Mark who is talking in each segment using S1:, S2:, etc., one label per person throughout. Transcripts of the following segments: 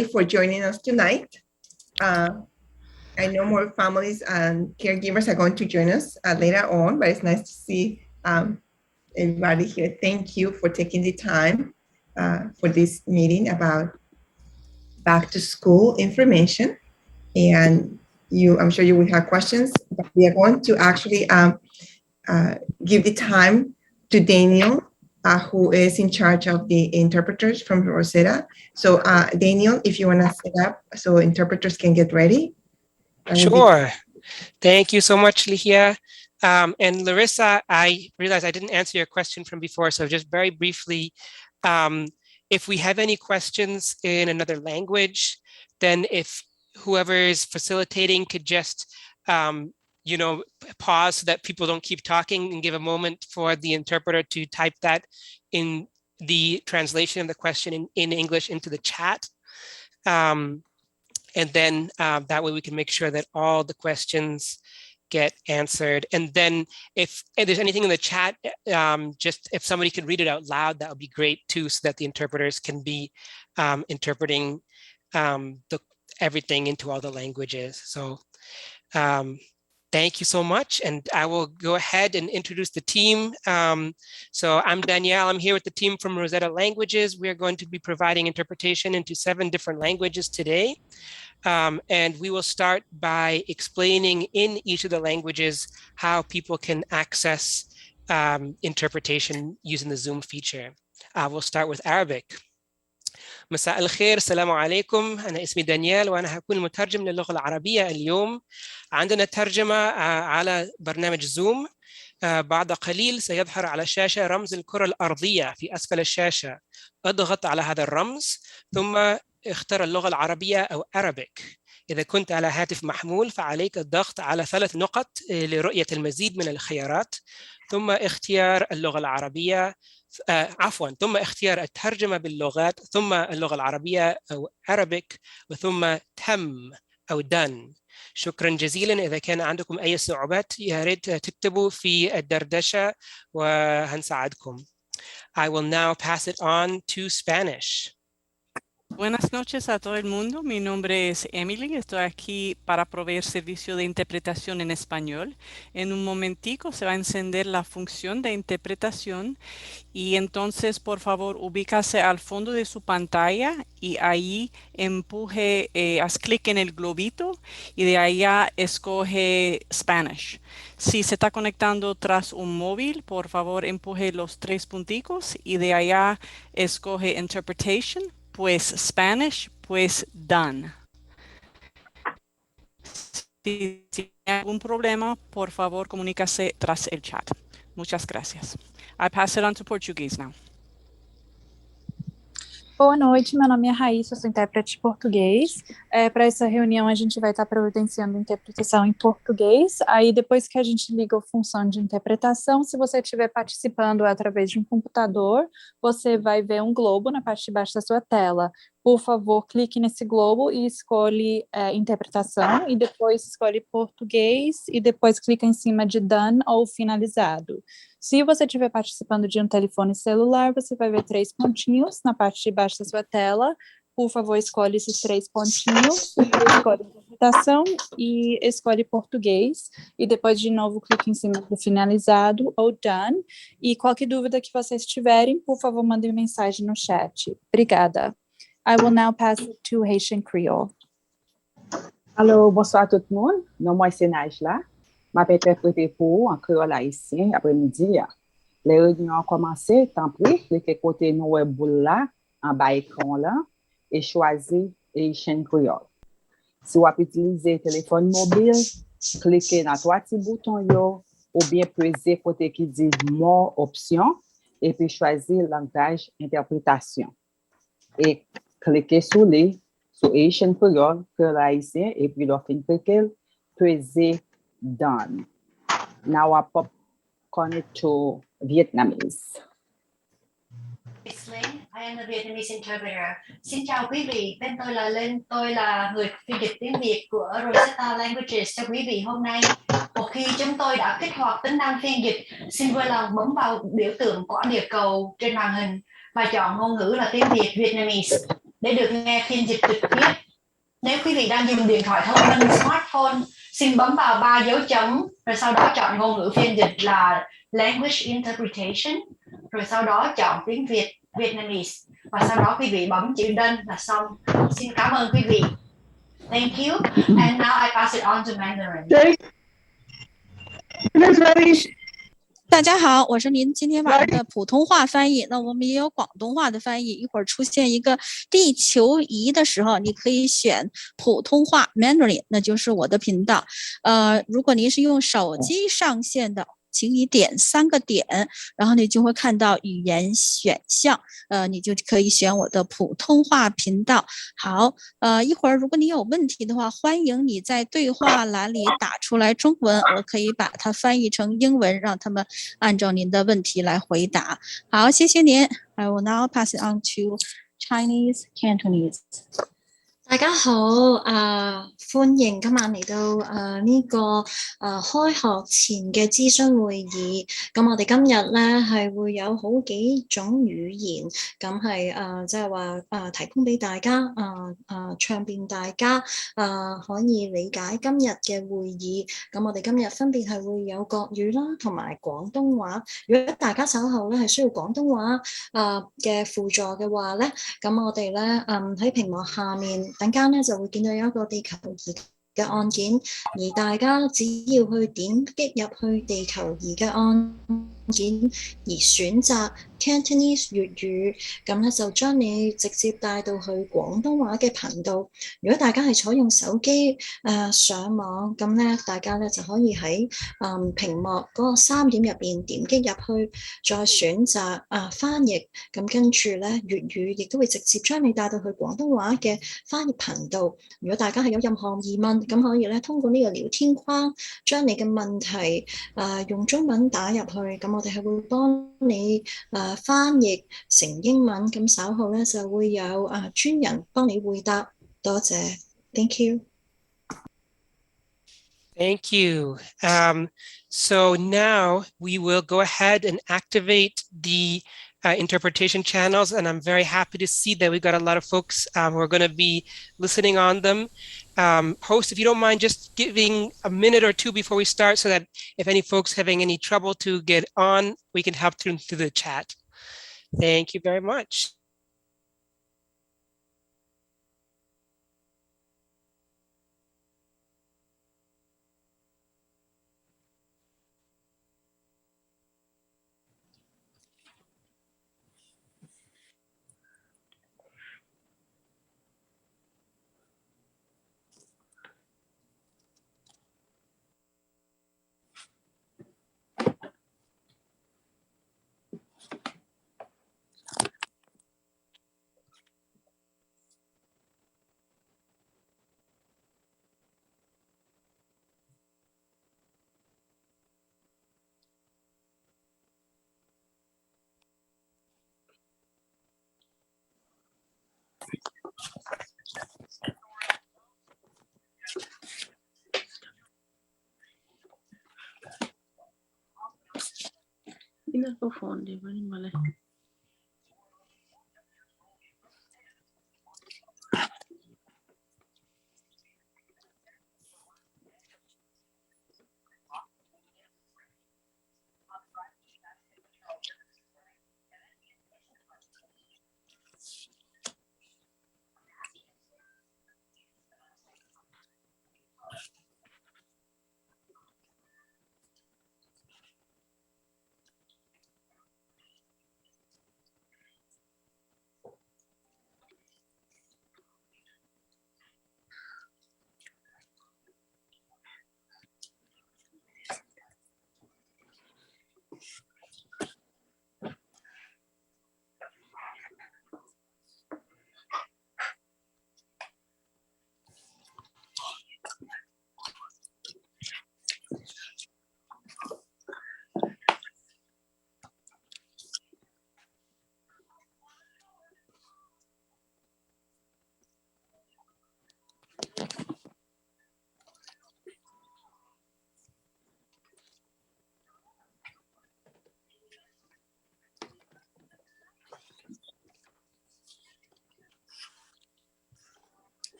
S1: for joining us tonight. I know more families and caregivers are going to join us later on, but it's nice to see everybody here. Thank you for taking the time for this meeting about back to school information. And I'm sure you will have questions, but we are going to actually give the time to Daniel, who is in charge of the interpreters from Rosetta. So Daniel, if you want to set up so interpreters can get ready.
S2: Sure. Thank you so much, Lihia. And Larissa, I realized I didn't answer your question from before, so just very briefly, if we have any questions in another language, then if whoever is facilitating could just pause so that people don't keep talking and give a moment for the interpreter to type that in the translation of the question in English into the chat. And then that way we can make sure that all the questions get answered. And then if there's anything in the chat, just if somebody could read it out loud, that would be great too, so that the interpreters can be interpreting everything into all the languages. So thank you so much. And I will go ahead and introduce the team. So I'm Danielle. I'm here with the team from Rosetta Languages. We are going to be providing interpretation into 7 different languages today. And we will start by explaining in each of the languages how people can access interpretation using the Zoom feature. We'll start with Arabic. مساء الخير، السلام عليكم. أنا اسمي دانيال وأنا هكون مترجم للغة العربية اليوم. عندنا ترجمة على برنامج زوم. بعد قليل سيظهر على الشاشة رمز الكرة الأرضية في أسفل الشاشة. اضغط على هذا الرمز ثم اختر اللغة العربية أو Arabic. إذا كنت على هاتف محمول فعليك الضغط على 3 نقط لرؤية المزيد من الخيارات، ثم اختيار اللغة العربية ثم اختيار الترجمة باللغات، ثم اللغة العربية أو Arabic، وثم تم أو done. شكرا جزيلا. إذا كان عندكم أي صعوبات يا ريت تكتبوا في الدردشة وهنساعدكم. I will now pass it on to Spanish.
S3: Buenas noches a todo el mundo. Mi nombre es Emily. Estoy aquí para proveer servicio de interpretación en español. En un momentico se va a encender la función de interpretación y entonces por favor ubícase al fondo de su pantalla y ahí empuje, haz clic en el globito y de allá escoge Spanish. Si se está conectando tras un móvil, por favor empuje los 3 punticos y de allá escoge Interpretation, pues Spanish, pues done. Si hay algún problema, por favor comunícase tras el chat. Muchas gracias. I pass it on to Portuguese now.
S4: Boa noite, meu nome é Raíssa, eu sou intérprete de português. Para essa reunião a gente vai estar providenciando interpretação em português. Aí depois que a gente liga a função de interpretação, se você estiver participando através de um computador, você vai ver um globo na parte de baixo da sua tela. Por favor, clique nesse globo e escolhe interpretação e depois escolhe português e depois clica em cima de done ou finalizado. Se você estiver participando de um telefone celular, você vai ver 3 pontinhos na parte de baixo da sua tela. Por favor, escolhe esses 3 pontinhos, escolhe interpretação e escolhe português. E depois, de novo, clique em cima do finalizado ou done. E qualquer dúvida que vocês tiverem, por favor, mandem mensagem no chat. Obrigada. I will now pass it to Haitian Creole.
S5: Allô, bonsoir tout le monde. Non, moi, c'est Najla. Je vais interpréter pour vous en créole haïtien après-midi. Les réunions ont commencé, tant pis, cliquez côté nous web boule là, en bas écran là, et choisir Haitian Creole. Si vous utilisez téléphone mobile, cliquez dans 3 petits boutons yo, ou bien peser côté qui dit More options, et puis choisir langage interprétation. Et cliquez sur Haitian Creole, créole haïtien, et puis l'offre cliquez, peser done. Now I pop connect to Vietnamese.
S6: I am a Vietnamese interpreter. Xin chào quý vị, tên tôi là Linh, tôi là người phiên dịch tiếng Việt của Rosetta Languages cho quý vị hôm nay. Một khi chúng tôi đã kích hoạt tính năng phiên dịch, xin vui lòng bấm vào biểu tượng quả địa cầu trên màn hình và chọn ngôn ngữ là tiếng Việt Vietnamese. để được nghe phiên dịch trực tiếp. Nếu quý vị đang dùng điện thoại thông minh smartphone, xin bấm vào 3 dấu chấm, rồi sau đó chọn ngôn ngữ phiên dịch là Language Interpretation, rồi sau đó chọn tiếng Việt, Vietnamese, và sau đó quý vị bấm chữ Done là xong. Xin cảm ơn quý vị. Thank you. And now I pass it on to Mandarin.
S7: 大家好，我是您今天晚上的普通话翻译。那我们也有广东话的翻译。一会儿出现一个地球仪的时候，你可以选普通话 Mandarin， 那就是我的频道。如果您是用手机上线的，请你点3个点，然后你就会看到语言选项，你就可以选我的普通话频道。好，一会儿如果你有问题的话，欢迎你在对话栏里打出来中文，我可以把它翻译成英文，让他们按照您的问题来回答。好，谢谢您。I will now pass it on to Chinese Cantonese。
S8: 大家好，歡迎今晚嚟到呢個開學前嘅諮詢會議。咁我哋今日咧係會有好幾種語言，咁係即係話提供俾大家暢便大家可以理解今日嘅會議。咁我哋今日分別係會有國語啦，同埋廣東話。如果大家稍後咧係需要廣東話嘅輔助嘅話咧，咁我哋咧喺屏幕下面。陣間咧就會見到有一個地球儀嘅按鍵，而大家只要去點擊入去地球儀嘅按鍵，而選擇 Cantonese 粵語，咁咧就將你直接帶到去廣東話嘅頻道。如果大家係採用手機上網，咁咧大家咧就可以喺屏幕嗰個3點入邊點擊入去，再選擇翻譯，咁跟住咧粵語亦都會直接將你帶到去廣東話嘅翻譯頻道。如果大家係有任何疑問，咁可以咧通過呢個聊天框將你嘅問題用中文打入去，咁我哋係會幫你翻譯成英文，咁稍後咧就會有專人幫你回答。多謝 ，Thank you。Thank
S2: you. So now we will go ahead and activate the interpretation channels, and I'm very happy to see that we've got a lot of folks who are going to be listening on them. Host, if you don't mind just giving a minute or two before we start so that if any folks having any trouble to get on, we can help them through the chat. Thank you very much.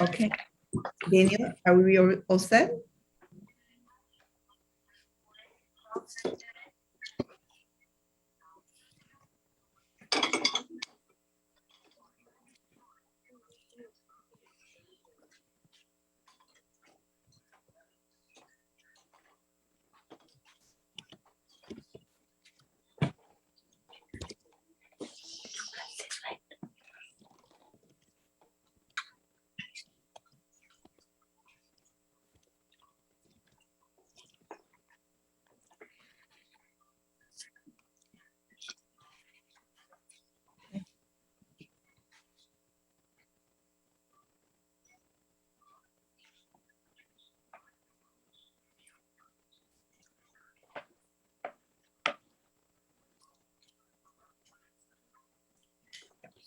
S1: Okay. Daniel, are we all set?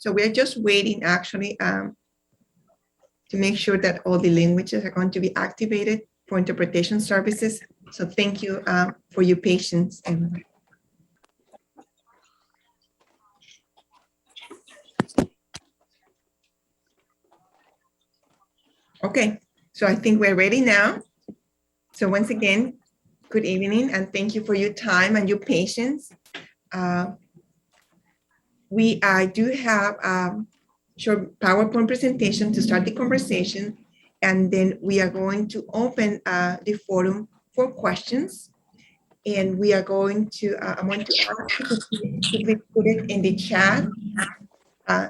S1: So we're just waiting actually to make sure that all the languages are going to be activated for interpretation services. So thank you for your patience. Okay, so I think we're ready now. So once again, good evening and thank you for your time and your patience. I do have a short PowerPoint presentation to start the conversation, and then we are going to open the forum for questions. And we are going to, I'm going to ask you to put it in the chat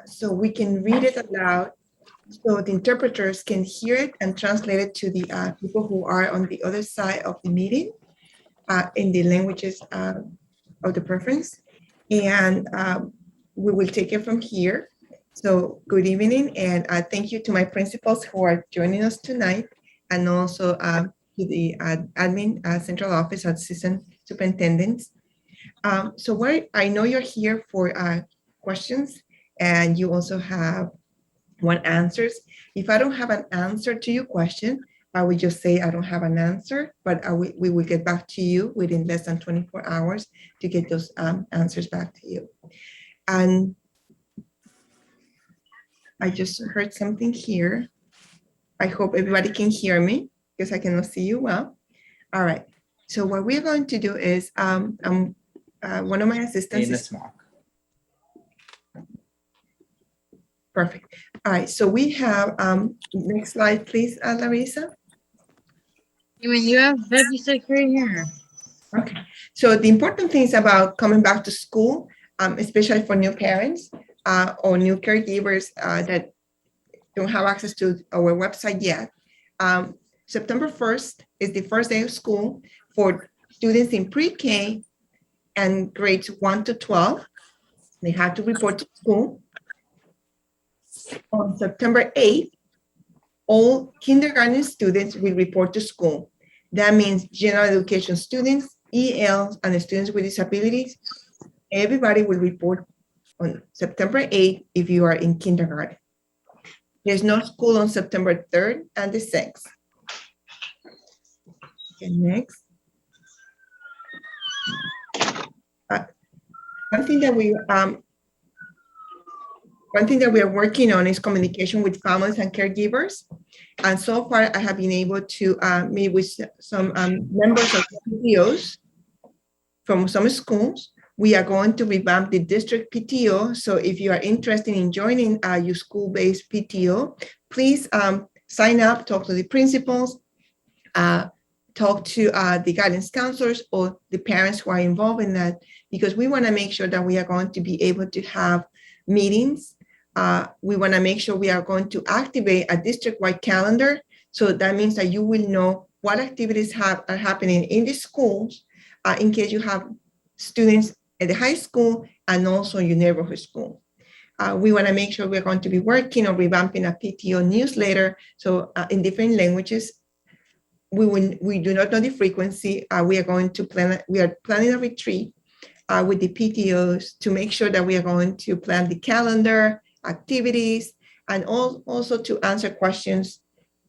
S1: so we can read it aloud so the interpreters can hear it and translate it to the people who are on the other side of the meeting in the languages of the preference. And we will take it from here. So good evening, and thank you to my principals who are joining us tonight, and also to the admin central office assistant superintendents. So I know you're here for questions, and you also want answers. If I don't have an answer to your question, I will just say I don't have an answer, but we will get back to you within less than 24 hours to get those answers back to you. And I just heard something here. I hope everybody can hear me because I cannot see you well. All right. So what we're going to do is one of my assistants. Perfect. All right. So we have next slide, please, Larissa.
S9: You have veggie right here.
S1: Okay. So the important things about coming back to school, especially for new parents or new caregivers that don't have access to our website yet. September 1st is the first day of school for students in pre-K and grades 1 to 12. They have to report to school. On September 8th, all kindergarten students will report to school. That means general education students, ELs, and students with disabilities. Everybody will report on September 8th if you are in kindergarten. There's no school on September 3rd and the 6th. Okay, next. One thing that we are working on is communication with families and caregivers. And so far, I have been able to meet with some members of PTOs from some schools. We are going to revamp the district PTO. So if you are interested in joining your school-based PTO, please sign up, talk to the principals, talk to the guidance counselors or the parents who are involved in that, because we want to make sure that we are going to be able to have meetings. We want to make sure we are going to activate a district-wide calendar. So that means that you will know what activities are happening in the schools in case you have students at the high school and also your neighborhood school. We want to make sure we're going to be working on revamping a PTO newsletter. So in different languages, we do not know the frequency. We are planning a retreat with the PTOs to make sure that we are going to plan the calendar, activities, and also to answer questions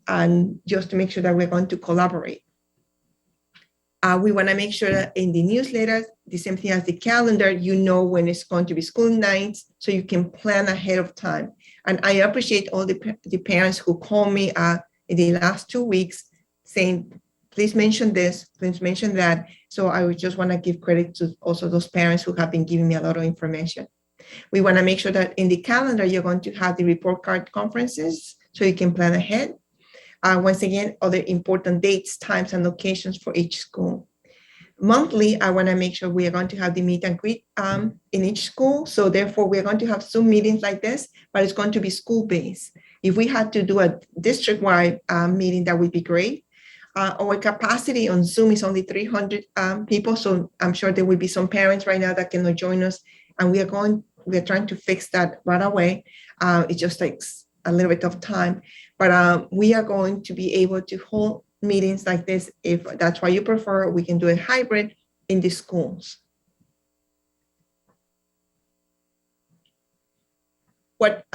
S1: and just to make sure that we're going to collaborate. We want to make sure that in the newsletter, the same thing as the calendar, you know when it's going to be school nights so you can plan ahead of time. And I appreciate all the parents who called me in the last 2 weeks saying, please mention this, please mention that. So I would just want to give credit to also those parents who have been giving me a lot of information. We want to make sure that in the calendar, you're going to have the report card conferences so you can plan ahead. Once again, other important dates, times, and locations for each school. Monthly, I want to make sure we are going to have the meet and greet in each school. So therefore, we're going to have Zoom meetings like this, but it's going to be school-based. If we had to do a district-wide meeting, that would be great. Our capacity on Zoom is only 300 people. So I'm sure there will be some parents right now that cannot join us. And we're trying to fix that right away. It just takes a little bit of time, but we are going to be able to hold meetings like this. If that's why you prefer, we can do a hybrid in the schools. What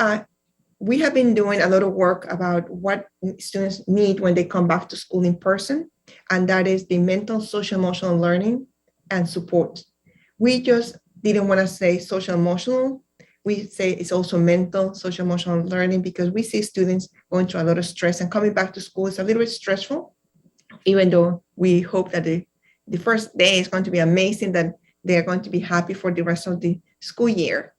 S1: we have been doing a lot of work about what students need when they come back to school in person, and that is the mental, social, emotional learning and support. We just didn't want to say social emotional. We say it's also mental, social, emotional learning, because we see students going through a lot of stress, and coming back to school is a little bit stressful, even though we hope that the first day is going to be amazing, that they're going to be happy for the rest of the school year.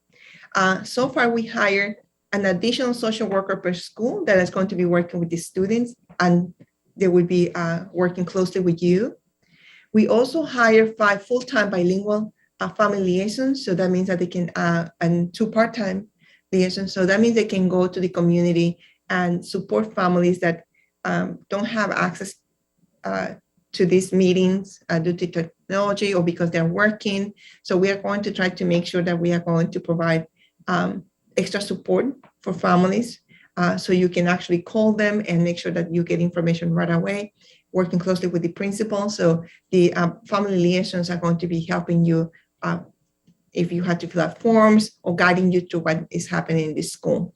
S1: So far, we hired an additional social worker per school that is going to be working with the students, and they will be working closely with you. We also hire 5 full-time bilingual family liaisons. So that means that they can, and 2 part-time liaisons. So that means they can go to the community and support families that don't have access to these meetings due to technology or because they're working. So we are going to try to make sure that we are going to provide extra support for families. So you can actually call them and make sure that you get information right away, working closely with the principal. So the family liaisons are going to be helping you if you had to fill out forms or guiding you to what is happening in the school.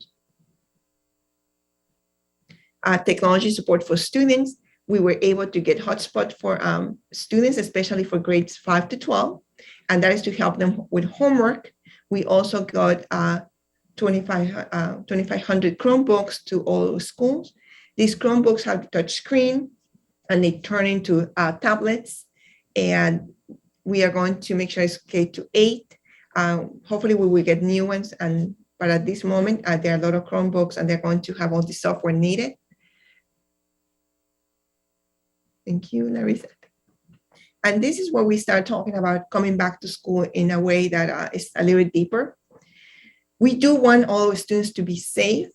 S1: Technology support for students. We were able to get hotspot for students, especially for grades 5 to 12, and that is to help them with homework. We also got 2,500 Chromebooks to all schools. These Chromebooks have the touch screen and they turn into tablets, and we are going to make sure it's K-8. Hopefully we will get new ones, but at this moment, there are a lot of Chromebooks and they're going to have all the software needed. Thank you, Larissa. And this is where we start talking about coming back to school in a way that is a little bit deeper. We do want all our students to be safe.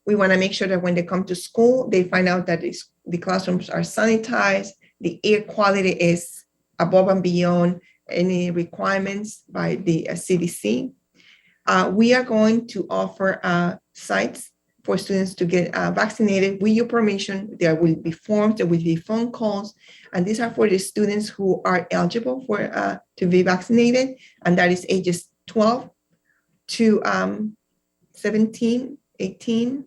S1: We want to make sure that when they come to school, they find out that the classrooms are sanitized, the air quality is above and beyond any requirements by the CDC. We are going to offer sites for students to get vaccinated with your permission. There will be forms, there will be phone calls, and these are for the students who are eligible for to be vaccinated, and that is ages 12 to 17, 18.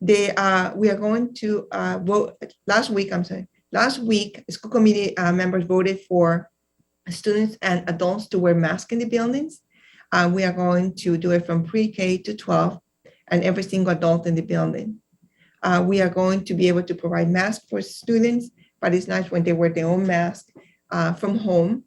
S1: We are going to vote. Last week, school committee members voted for students and adults to wear masks in the buildings. We are going to do it from pre-K to 12 and every single adult in the building. We are going to be able to provide masks for students, but it's nice when they wear their own mask from home.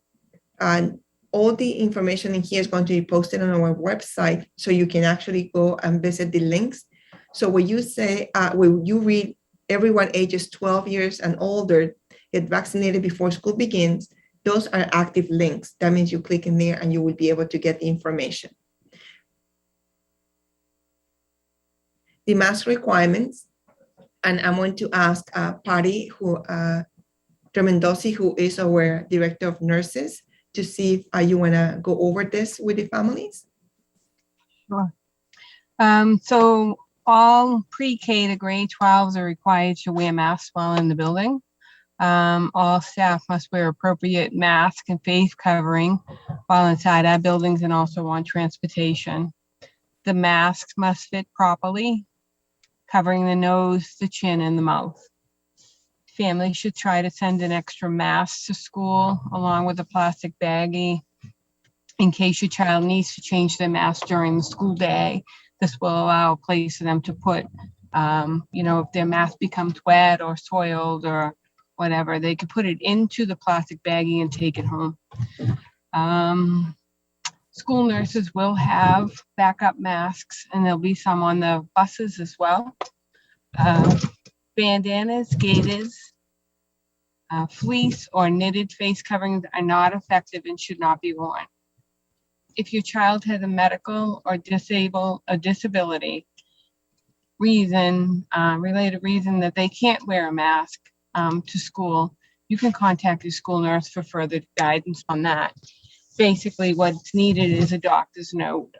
S1: And all the information in here is going to be posted on our website, so you can actually go and visit the links. So when you say, when you read everyone ages 12 years and older get vaccinated before school begins, those are active links. That means you click in there and you will be able to get the information. The mask requirements, and I'm going to ask Patty Tremendosi, who is our Director of Nurses, to see if you want to go over this with the families.
S10: Sure. So all pre-K to grade 12s are required to wear masks while in the building. All staff must wear appropriate mask and face covering while inside our buildings and also on transportation. The masks must fit properly, covering the nose, the chin, and the mouth. Families should try to send an extra mask to school along with a plastic baggie in case your child needs to change their mask during the school day. This will allow a place for them to put, if their mask becomes wet or soiled or whatever, they could put it into the plastic baggie and take it home. School nurses will have backup masks, and there'll be some on the buses as well. Bandanas, gaiters, fleece or knitted face coverings are not effective and should not be worn. If your child has a medical or disability related reason that they can't wear a mask to school, you can contact your school nurse for further guidance on that. Basically, what's needed is a doctor's note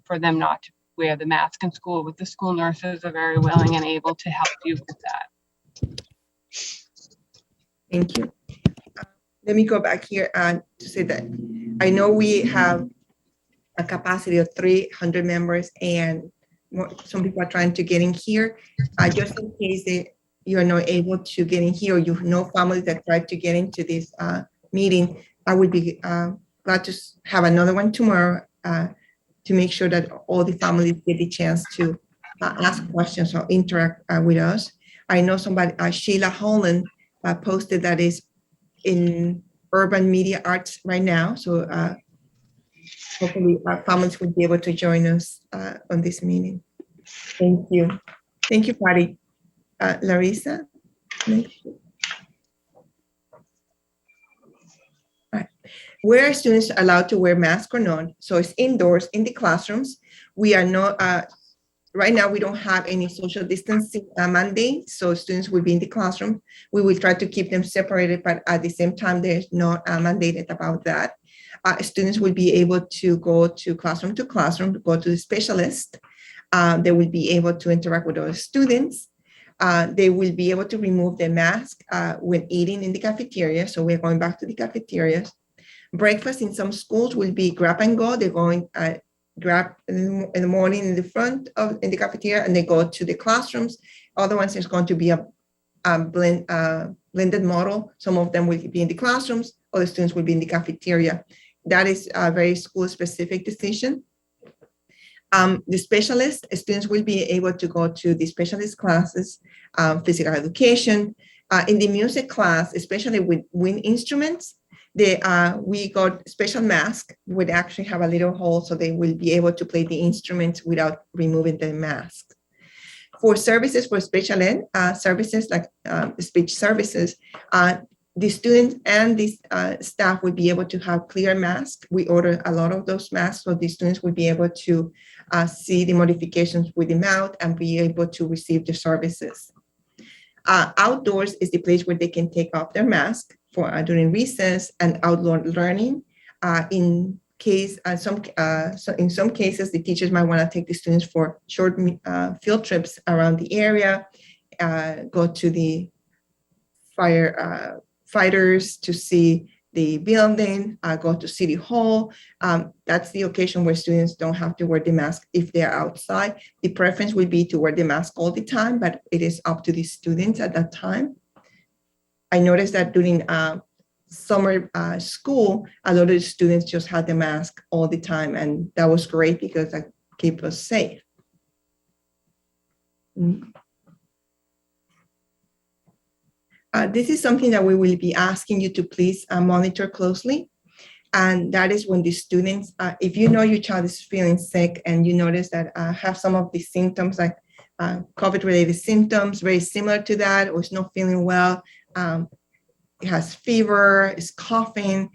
S10: for them not to wear the mask in school, but the school nurses are very willing and able to help you with that.
S1: Thank you. Let me go back here and to say that I know we have a capacity of 300 members and some people are trying to get in here. Just in case you are not able to get in here or you know families that try to get into this meeting, I would be glad to have another one tomorrow to make sure that all the families get the chance to ask questions or interact with us. I know somebody, Sheila Holland, posted that is in urban media arts right now. So hopefully our families will be able to join us on this meeting. Thank you. Thank you, Patty. Larissa? Where are students allowed to wear masks or not? So it's indoors in the classrooms. We are not, right now we don't have any social distancing mandate, so students will be in the classroom. We will try to keep them separated, but at the same time, there's not mandated about that. Students will be able to go to classroom, go to the specialist. They will be able to interact with other students. They will be able to remove their mask when eating in the cafeteria. So we're going back to the cafeterias. Breakfast in some schools will be grab and go. They're going grab in the morning in the front of in the cafeteria, and they go to the classrooms. Other ones is going to be a blended model. Some of them will be in the classrooms, other students will be in the cafeteria. That is a very school-specific decision. The specialist students will be able to go to the specialist classes, physical education. In the music class, especially with wind instruments, we got special masks would actually have a little hole so they will be able to play the instruments without removing the mask. For services for special ed services like speech services, the students and the staff will be able to have clear masks. We order a lot of those masks so the students will be able to see the modifications with the mouth and be able to receive the services. Outdoors is the place where they can take off their mask for during recess and outdoor learning. In some cases, the teachers might want to take the students for short field trips around the area, go to the fighters to see the building, go to City Hall. That's the occasion where students don't have to wear the mask if they're outside. The preference would be to wear the mask all the time, but it is up to the students at that time. I noticed that during summer school, a lot of the students just had the mask all the time, and that was great because that kept us safe. This is something that we will be asking you to please monitor closely. And that is when the students, if you know your child is feeling sick and you notice that have some of the symptoms like COVID-related symptoms, very similar to that, or is not feeling well, it has fever, is coughing,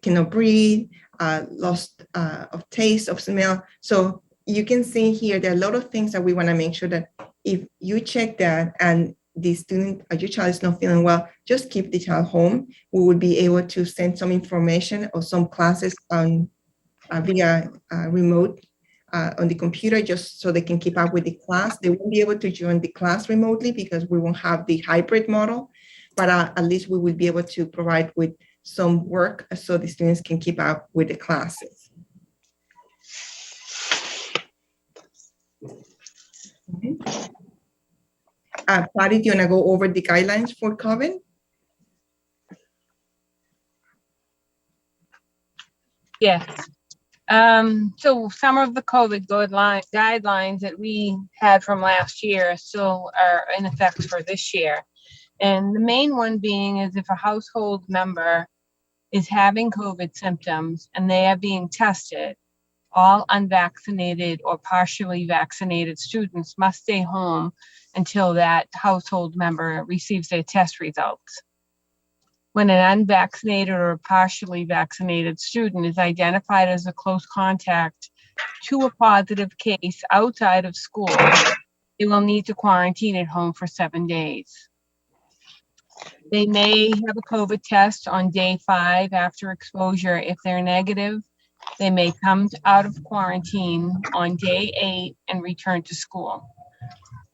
S1: cannot breathe, loss of taste, of smell. So you can see here, there are a lot of things that we want to make sure that if you check that and the student or your child is not feeling well, just keep the child home. We will be able to send some information or some classes on via remote on the computer, just so they can keep up with the class. They won't be able to join the class remotely because we won't have the hybrid model, but at least we will be able to provide with some work so the students can keep up with the classes. Okay. Patty, do you want to go over the guidelines for COVID?
S10: Yes. So some of the COVID guidelines that we had from last year still are in effect for this year. And the main one being is if a household member is having COVID symptoms and they are being tested, all unvaccinated or partially vaccinated students must stay home until that household member receives their test results. When an unvaccinated or partially vaccinated student is identified as a close contact to a positive case outside of school, they will need to quarantine at home for 7 days. They may have a COVID test on day 5 after exposure. If they're negative, they may come out of quarantine on day 8 and return to school.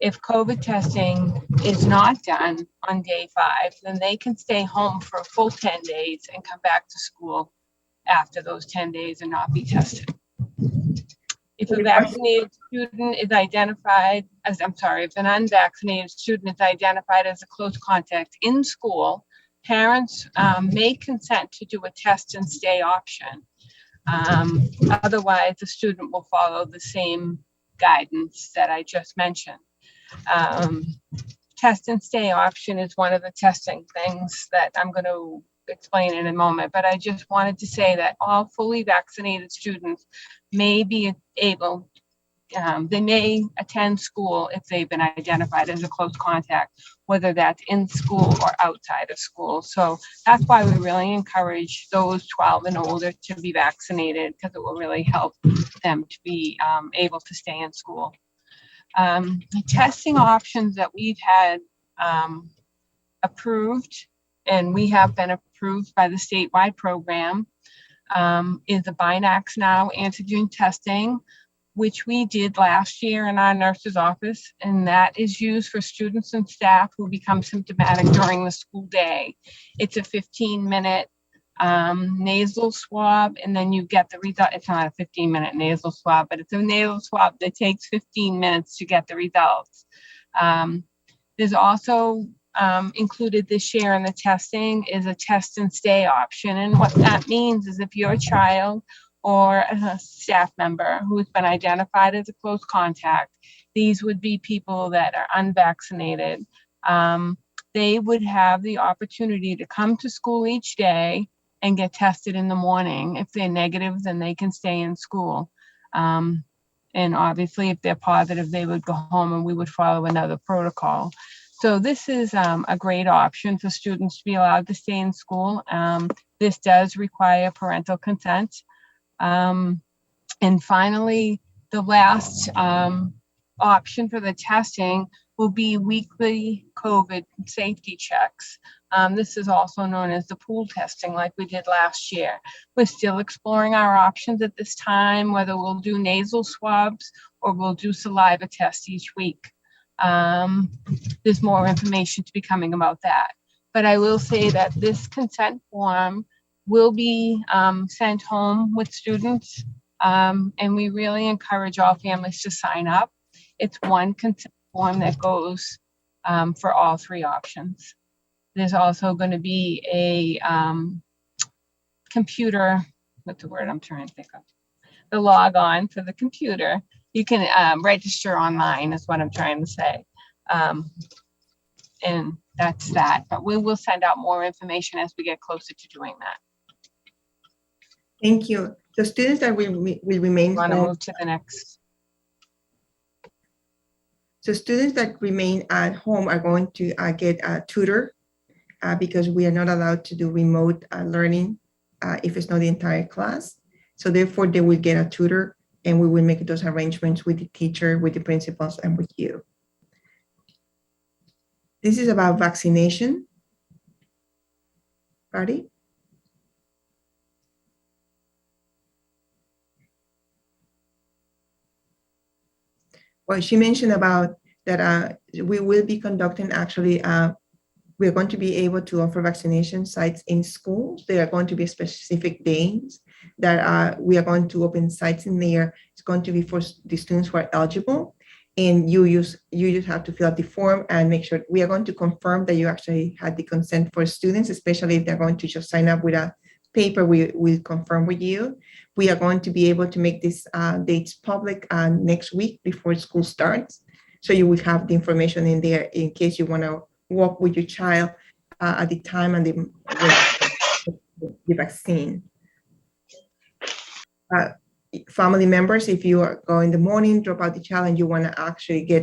S10: If COVID testing is not done on day 5, then they can stay home for a full 10 days and come back to school after those 10 days and not be tested. If a vaccinated student is identified as, if an unvaccinated student is identified as a close contact in school, parents may consent to do a test and stay option. Otherwise, the student will follow the same guidance that I just mentioned. Test and stay option is one of the testing things that I'm going to explain in a moment, but I just wanted to say that all fully vaccinated students may be able, they may attend school if they've been identified as a close contact, whether that's in school or outside of school. So that's why we really encourage those 12 and older to be vaccinated, because it will really help them to be able to stay in school. The testing options that we've had approved, and we have been approved by the statewide program, is the Binax Now antigen testing, which we did last year in our nurse's office, and that is used for students and staff who become symptomatic during the school day. It's a 15-minute nasal swab, and then you get the result. It's not a 15-minute nasal swab, but it's a nasal swab that takes 15 minutes to get the results. There's also included this year in the testing is a test and stay option. And what that means is if your child or a staff member who has been identified as a close contact, these would be people that are unvaccinated. They would have the opportunity to come to school each day and get tested in the morning. If they're negative, then they can stay in school. And obviously, if they're positive, they would go home and we would follow another protocol. So this is a great option for students to be allowed to stay in school. This does require parental consent. And finally, the last option for the testing will be weekly COVID safety checks. This is also known as the pool testing like we did last year. We're still exploring our options at this time, whether we'll do nasal swabs or we'll do saliva tests each week. There's more information to be coming about that. But I will say that this consent form will be sent home with students, and we really encourage all families to sign up. It's one consent form that goes for all 3 options. There's also going to be a computer, what's the word I'm trying to think of? The log on for the computer. You can register online is what I'm trying to say. And that's that. But we will send out more information as we get closer to doing that.
S1: Thank you. The students that will remain
S10: Want to
S1: home.
S10: move to the next?
S1: So students that remain at home are going to get a tutor because we are not allowed to do remote learning if it's not the entire class. So therefore they will get a tutor, and we will make those arrangements with the teacher, with the principals, and with you. This is about vaccination. Patty? Well, she mentioned about that we will be conducting actually, we're going to be able to offer vaccination sites in schools. There are going to be specific days that we are going to open sites in there. It's going to be for the students who are eligible. And you just have to fill out the form and make sure we are going to confirm that you actually had the consent for students, especially if they're going to just sign up with a paper we will confirm with you. We are going to be able to make these dates public next week before school starts. So you will have the information in there in case you want to walk with your child at the time and the vaccine. Family members, if you are going in the morning, drop out the child and you want to actually get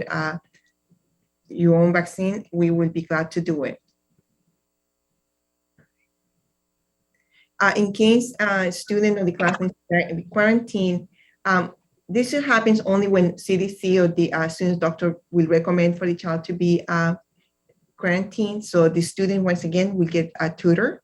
S1: your own vaccine, we will be glad to do it. In case a student or the class in quarantine, this happens only when CDC or the student's doctor will recommend for the child to be quarantined. So the student, once again, will get a tutor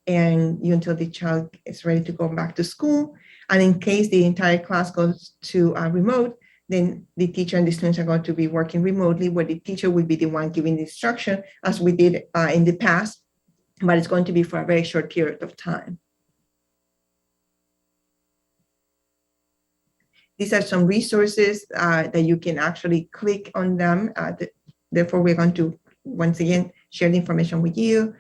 S1: and until the child is ready to go back to school. And in case the entire class goes to remote, then the teacher and the students are going to be working remotely, where the teacher will be the one giving the instruction, as we did in the past, but it's going to be for a very short period of time. These are some resources that you can actually click on them. Therefore, we're going to, once again, share the information with you.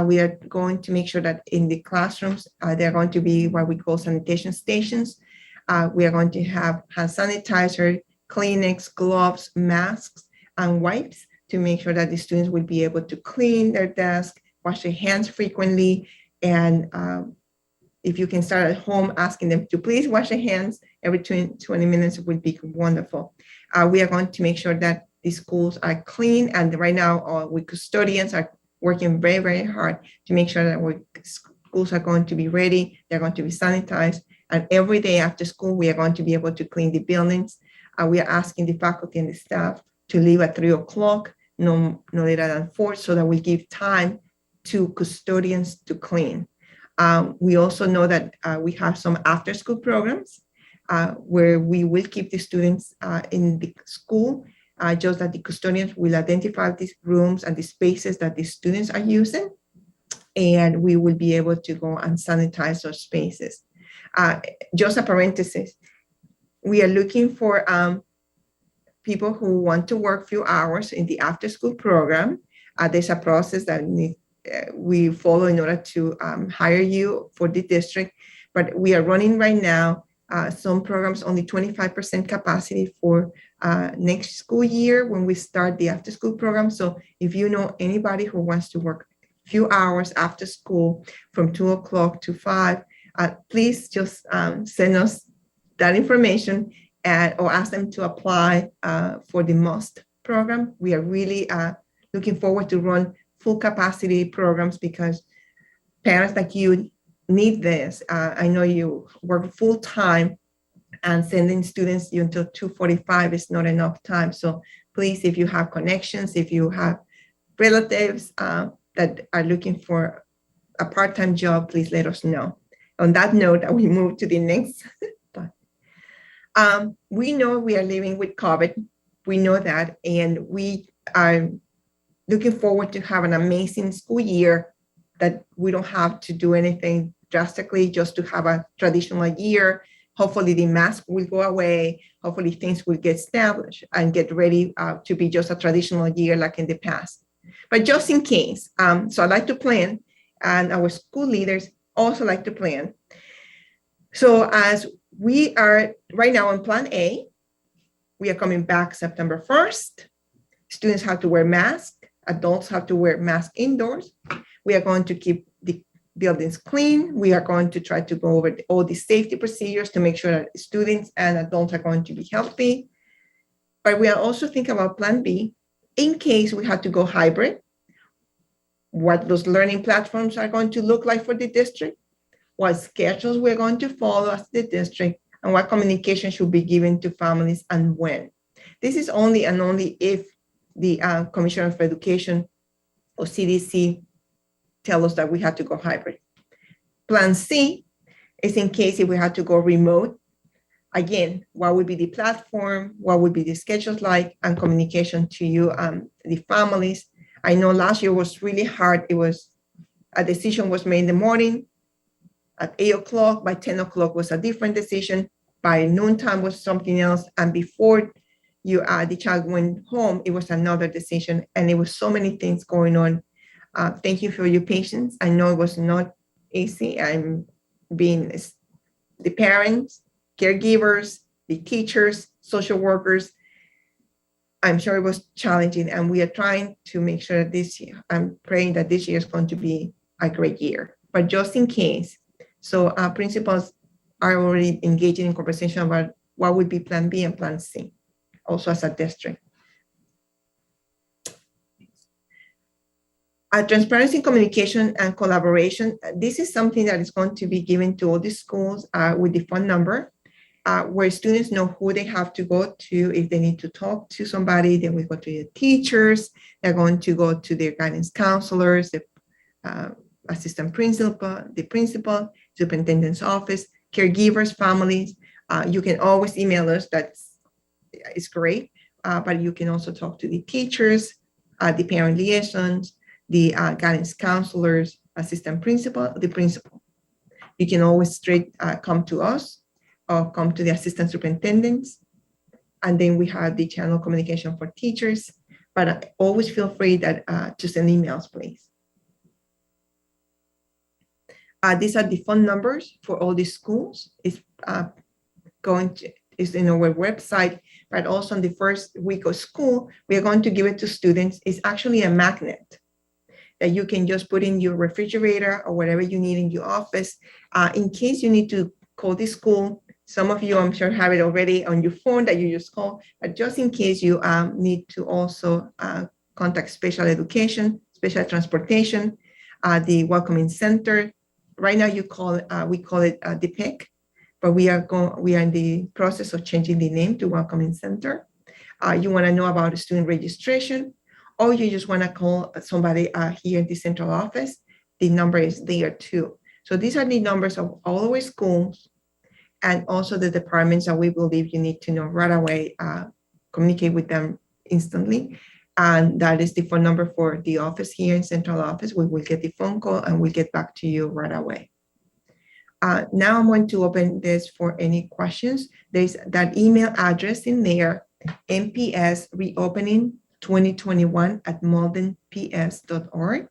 S1: We are going to make sure that in the classrooms, there are going to be what we call sanitation stations. We are going to have hand sanitizer, Kleenex, gloves, masks, and wipes to make sure that the students will be able to clean their desk, wash their hands frequently, and if you can start at home asking them to please wash their hands every 20 minutes would be wonderful. We are going to make sure that the schools are clean, and right now we custodians are working very, very hard to make sure that our schools are going to be ready, they're going to be sanitized, and every day after school, we are going to be able to clean the buildings. We are asking the faculty and the staff to leave at 3 o'clock, no later than 4, so that we give time to custodians to clean. We also know that we have some after-school programs where we will keep the students in the school, just that the custodians will identify these rooms and the spaces that the students are using, and we will be able to go and sanitize those spaces. Just a parenthesis, we are looking for people who want to work a few hours in the after-school program. There's a process that we follow in order to hire you for the district, but we are running right now some programs only 25% capacity for next school year when we start the after school program. So if you know anybody who wants to work a few hours after school from 2 o'clock to 5, please just send us that information or ask them to apply for the MUST program. We are really looking forward to run full capacity programs because parents like you need this. I know you work full time and sending students until 2:45 is not enough time. So please, if you have connections, if you have relatives that are looking for a part-time job, please let us know. On that note, we move to the next slide. We know we are living with COVID. We know that, and we are looking forward to have an amazing school year that we don't have to do anything drastically, just to have a traditional year. Hopefully the mask will go away. Hopefully things will get established and get ready to be just a traditional year like in the past. But just in case, so I like to plan, and our school leaders also like to plan. So as we are right now on plan A, we are coming back September 1st. Students have to wear masks. Adults have to wear masks indoors. We are going to keep the buildings clean. We are going to try to go over all the safety procedures to make sure that students and adults are going to be healthy. But we are also thinking about plan B in case we have to go hybrid, what those learning platforms are going to look like for the district, what schedules we're going to follow as the district, and what communication should be given to families and when. This is only and only if the Commissioner of Education or CDC tell us that we have to go hybrid. Plan C is in case if we have to go remote. Again, what would be the platform? What would be the schedules like, and communication to you, the families. I know last year was really hard. It was a decision was made in the morning at 8 o'clock. By 10 o'clock was a different decision. By noontime was something else. And before the child went home, it was another decision. And it was so many things going on. Thank you for your patience. I know it was not easy. I'm being the parents, caregivers, the teachers, social workers. I'm sure it was challenging, and we are trying to make sure that this year, I'm praying that this year is going to be a great year. But just in case, so our principals are already engaging in conversation about what would be Plan B and Plan C, also as a district. Transparency, communication, and collaboration. This is something that is going to be given to all the schools with the phone number, where students know who they have to go to if they need to talk to somebody. Then we go to the teachers. They're going to go to their guidance counselors, the assistant principal, the principal, superintendent's office, caregivers, families. You can always email us. It's great. But you can also talk to the teachers, the parent liaisons, the guidance counselors, assistant principal, the principal. You can always straight come to us or come to the assistant superintendents. And then we have the channel communication for teachers, but always feel free that to send emails, please. These are the phone numbers for all the schools. It's in our website, but also on the first week of school, we are going to give it to students. It's actually a magnet that you can just put in your refrigerator or whatever you need in your office. In case you need to call the school, some of you, I'm sure, have it already on your phone that you just call, but just in case you need to also contact special education, special transportation, the welcoming center. Right now we call it the PIC, but we are in the process of changing the name to welcoming center. You want to know about student registration, or you just want to call somebody here in the central office, the number is there too. So these are the numbers of all our schools and also the departments that we believe you need to know right away, communicate with them instantly. And that is the phone number for the office here in central office. We will get the phone call and we'll get back to you right away. Now I'm going to open this for any questions. There's that email address in there, MPS reopening 2021@maldenps.org.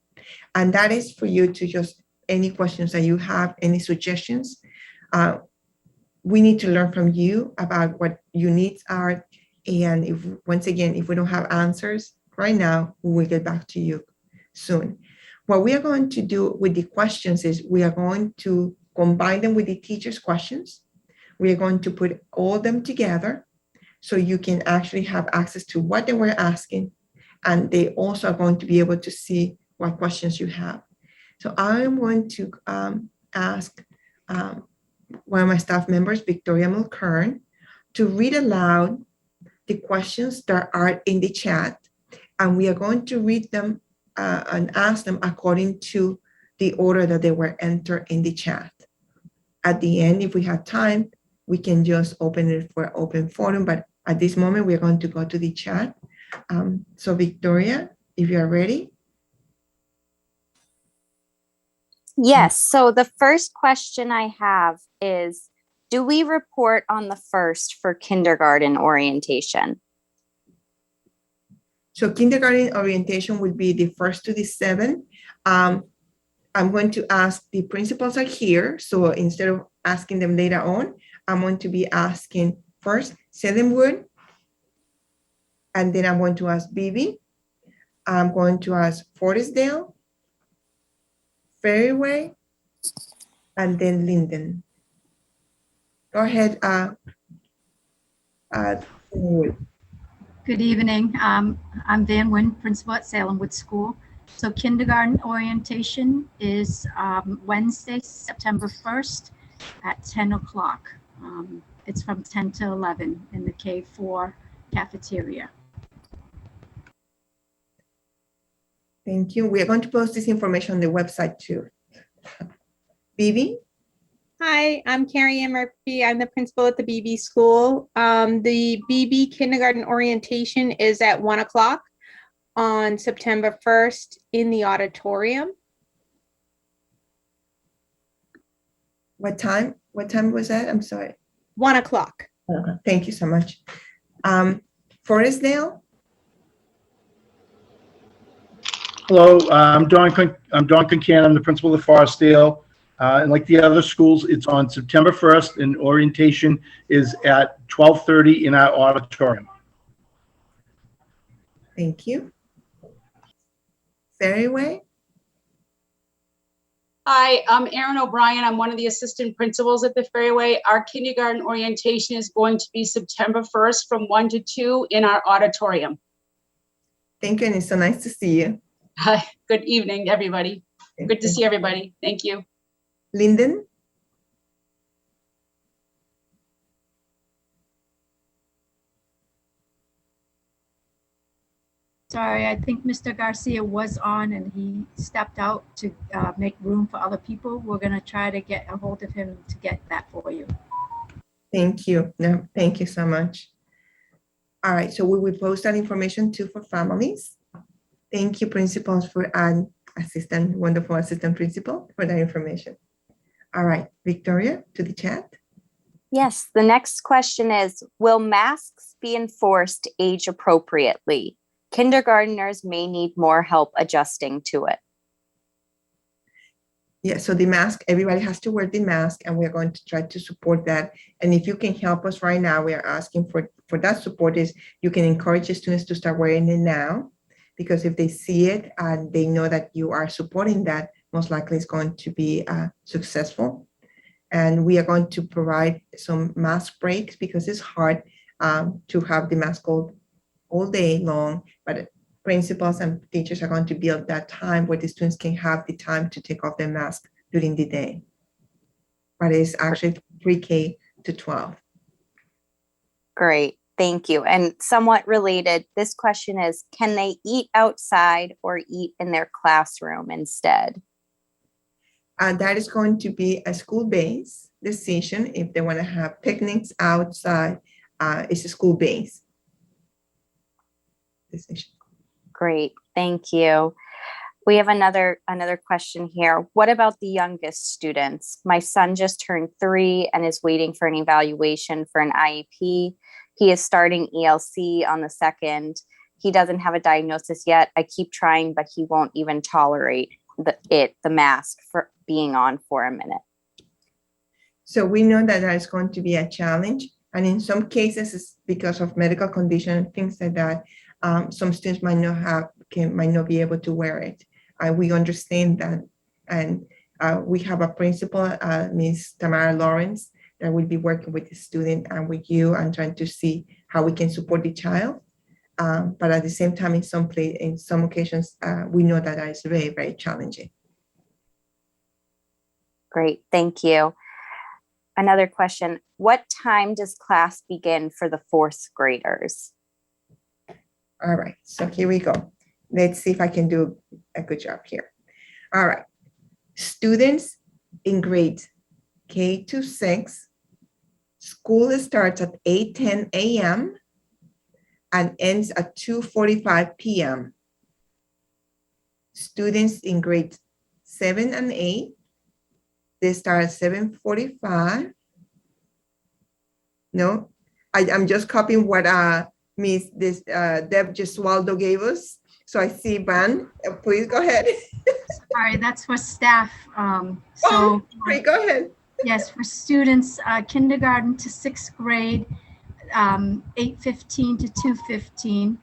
S1: And that is for you to just, any questions that you have, any suggestions. We need to learn from you about what your needs are. And if, once again, if we don't have answers right now, we will get back to you soon. What we are going to do with the questions is we are going to combine them with the teacher's questions. We are going to put all of them together so you can actually have access to what they were asking. And they also are going to be able to see what questions you have. So I am going to ask one of my staff members, Victoria Mulkern, to read aloud the questions that are in the chat. And we are going to read them and ask them according to the order that they were entered in the chat. At the end, if we have time, we can just open it for open forum. But at this moment, we're going to go to the chat. So Victoria, if you are ready.
S11: Yes, so the first question I have is, do we report on the 1st for kindergarten orientation?
S1: So kindergarten orientation will be the 1st to the 7th. I'm going to ask, the principals are here. So instead of asking them later on, I'm going to be asking first Selenwood, and then I'm going to ask Bibi. I'm going to ask Forestdale, Ferryway, and then Linden. Go ahead, Wood.
S12: Good evening. I'm Van Wynn, principal at Salemwood School. So kindergarten orientation is Wednesday, September 1st at 10 o'clock. It's from 10 to 11 in the K4 cafeteria.
S1: Thank you. We are going to post this information on the website too. Bibi?
S13: Hi, I'm Carrie Ann Murphy. I'm the principal at the BB school. The BB kindergarten orientation is at 1 o'clock on September 1st in the auditorium.
S1: What time? What time was that? I'm sorry.
S13: 1 o'clock.
S1: Okay. Thank you so much. Forestdale?
S14: Hello, I'm Don Kincannon. I'm the principal of Forestdale. And like the other schools, it's on September 1st, and orientation is at 12:30 in our auditorium.
S1: Thank you. Fairway?
S15: Hi, I'm Erin O'Brien. I'm one of the assistant principals at the Fairway. Our kindergarten orientation is going to be September 1st from 1 to 2 in our auditorium.
S1: Thank you, and it's so nice to see you.
S15: Hi, good evening, everybody. Good to see everybody. Thank you.
S1: Lyndon?
S12: Sorry, I think Mr. Garcia was on and he stepped out to make room for other people. We're going to try to get a hold of him to get that for you.
S1: Thank you. No, thank you so much. All right, so we will post that information too for families. Thank you, principals, for wonderful assistant principal for that information. All right, Victoria, to the chat.
S11: Yes, the next question is, will masks be enforced age appropriately? Kindergartners may need more help adjusting to it.
S1: Yeah, so the mask, everybody has to wear the mask, and we're going to try to support that. And if you can help us right now, we are asking for that support is you can encourage the students to start wearing it now, because if they see it and they know that you are supporting that, most likely it's going to be successful. And we are going to provide some mask breaks because it's hard to have the mask all day long, but principals and teachers are going to build that time where the students can have the time to take off their mask during the day. But it's actually pre-K to 12.
S11: Great, thank you. And somewhat related, this question is, can they eat outside or eat in their classroom instead?
S1: That is going to be a school-based decision. If they want to have picnics outside, it's a school-based decision.
S11: Great, thank you. We have another question here. What about the youngest students? My son just turned 3 and is waiting for an evaluation for an IEP. He is starting ELC on the 2nd. He doesn't have a diagnosis yet. I keep trying, but he won't even tolerate the mask for being on for a minute.
S1: So we know that is going to be a challenge. And in some cases, it's because of medical condition, things like that. Some students might not be able to wear it. We understand that. And we have a principal, Ms. Tamara Lawrence, that will be working with the student and with you and trying to see how we can support the child. But at the same time, in some occasions, we know that is very, very challenging.
S11: Great, thank you. Another question, what time does class begin for the 4th graders?
S1: All right, so here we go. Let's see if I can do a good job here. All right, students in grades K to 6, school starts at 8:10 a.m. and ends at 2:45 p.m. Students in grades 7 and 8, they start at 7:45. No, I'm just copying what Ms. Deb Gesualdo gave us. So I see Van, please go ahead.
S12: Sorry, that's for staff.
S1: Great, go ahead.
S12: Yes, for students, kindergarten to 6th grade, 8:15 to 2:15.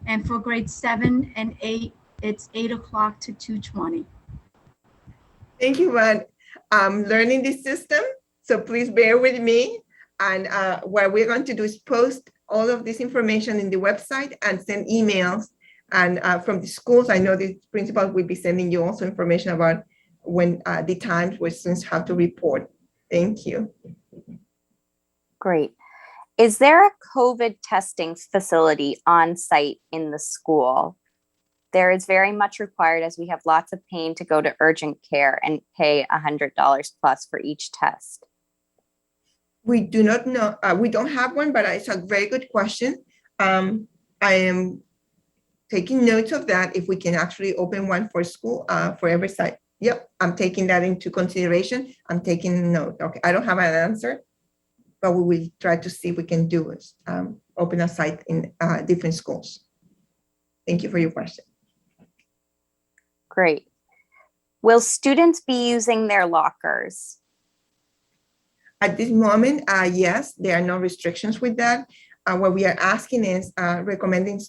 S12: And for grade 7 and 8, it's 8 o'clock to 2:20.
S1: Thank you, Van. I'm learning this system, so please bear with me. And what we're going to do is post all of this information in the website and send emails. And from the schools, I know the principal will be sending you also information about when the times where students have to report. Thank you.
S11: Great. Is there a COVID testing facility on site in the school? There is very much required as we have lots of pain to go to urgent care and pay $100 plus for each test.
S1: We do not know. We don't have one, but it's a very good question. I am taking notes of that. If we can actually open one for school, for every site. Yep, I'm taking that into consideration. I'm taking note. Okay, I don't have an answer, but we will try to see if we can do it. Open a site in different schools. Thank you for your question.
S11: Great. Will students be using their lockers?
S1: At this moment, yes, there are no restrictions with that. What we are asking is recommending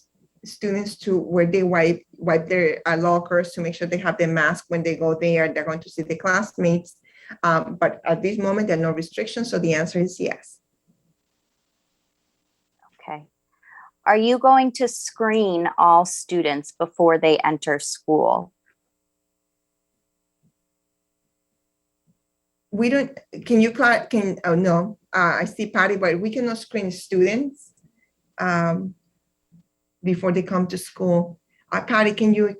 S1: students to where they wipe their lockers to make sure they have their mask when they go there. They're going to see the classmates. But at this moment, there are no restrictions. So the answer is yes.
S11: Okay. Are you going to screen all students before they enter school?
S1: We don't, oh no, I see Patty, but we cannot screen students before they come to school. Patty, can you?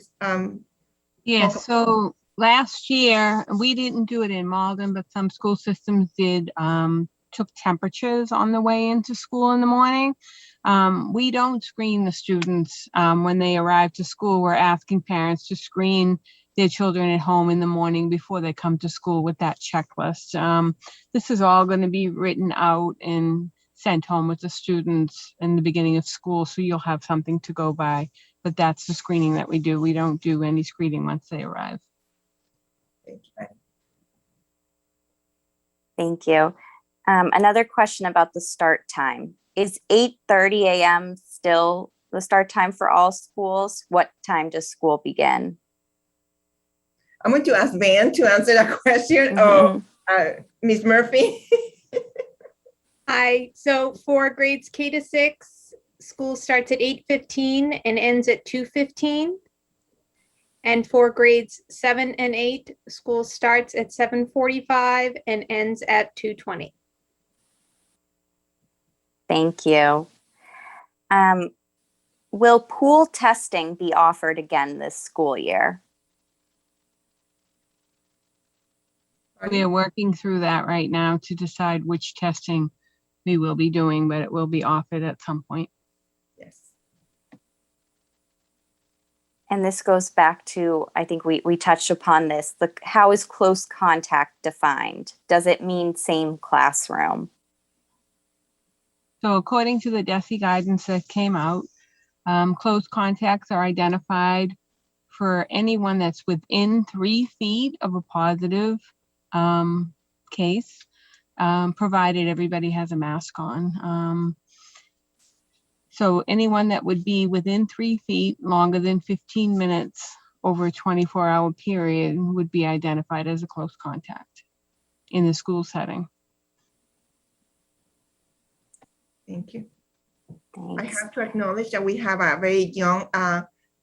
S10: Yes, so last year, we didn't do it in Malden, but some school systems did, took temperatures on the way into school in the morning. We don't screen the students when they arrive to school. We're asking parents to screen their children at home in the morning before they come to school with that checklist. This is all going to be written out and sent home with the students in the beginning of school, so you'll have something to go by. But that's the screening that we do. We don't do any screening once they arrive.
S11: Thank you. Another question about the start time. Is 8:30 a.m. still the start time for all schools? What time does school begin?
S1: I'm going to ask Van to answer that question. Ms. Murphy.
S13: Hi, so for grades K to 6, school starts at 8:15 and ends at 2:15. And for grades 7 and 8, school starts at 7:45 and ends at 2:20.
S11: Thank you. Will pool testing be offered again this school year?
S10: We are working through that right now to decide which testing we will be doing, but it will be offered at some point.
S1: Yes.
S11: And this goes back to, I think we touched upon this, how is close contact defined? Does it mean same classroom?
S10: So according to the DESE guidance that came out, close contacts are identified for anyone that's within 3 feet of a positive case, provided everybody has a mask on. So anyone that would be within 3 feet longer than 15 minutes over a 24-hour period would be identified as a close contact in the school setting.
S1: Thank you.
S11: Thanks.
S1: I have to acknowledge that we have a very young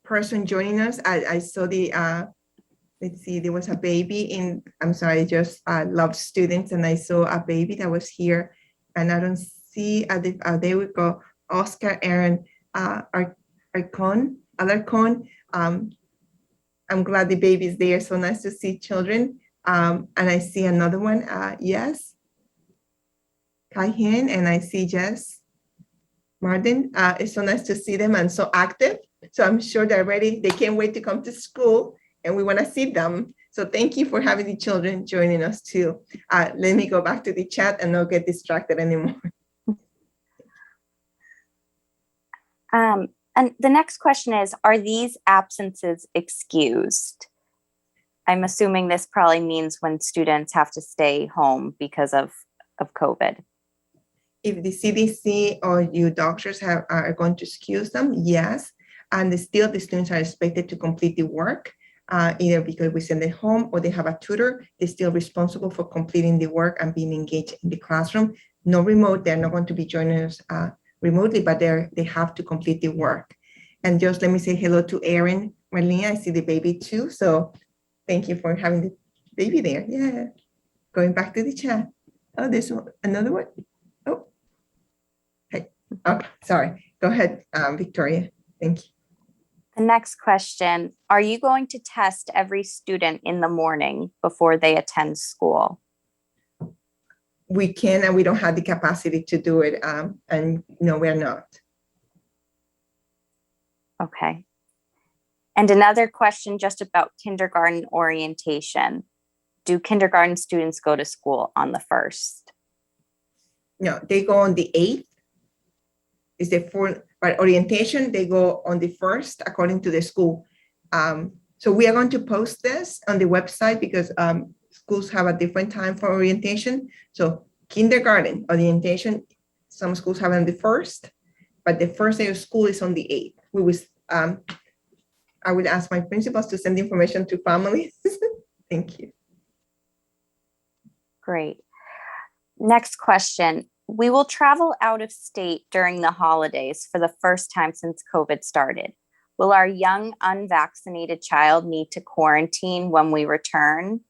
S1: person joining us. I saw the, let's see, there was a baby in, I'm sorry, I just love students, and I saw a baby that was here, and I don't see, there we go, Oscar Aaron Alarcon. I'm glad the baby is there, so nice to see children. And I see another one, yes, Kai Hin, and I see Jess Martin. It's so nice to see them and so active. So I'm sure they're ready. They can't wait to come to school, and we want to see them. So thank you for having the children joining us too. Let me go back to the chat and not get distracted anymore.
S11: And the next question is, are these absences excused? I'm assuming this probably means when students have to stay home because of COVID.
S1: If the CDC or you doctors are going to excuse them, yes. And still the students are expected to complete the work, either because we send them home or they have a tutor. They're still responsible for completing the work and being engaged in the classroom. No remote, they're not going to be joining us remotely, but they have to complete the work. And just let me say hello to Erin Marlene. I see the baby too. So thank you for having the baby there. Yeah. Going back to the chat. Oh, there's another one. Oh, hey. Okay, sorry. Go ahead, Victoria. Thank you.
S11: The next question, are you going to test every student in the morning before they attend school?
S1: We can, and we don't have the capacity to do it. And no, we're not.
S11: Okay. And another question just about kindergarten orientation. Do kindergarten students go to school on the 1st?
S1: No, they go on the 8th. Is the full, but orientation, they go on the 1st according to the school. So we are going to post this on the website because schools have a different time for orientation. So kindergarten orientation, some schools have it on the 1st, but the first day of school is on the 8th. We was, I would ask my principals to send information to families. Thank you.
S11: Great. Next question. We will travel out of state during the holidays for the first time since COVID started. Will our young unvaccinated child need to quarantine when we return?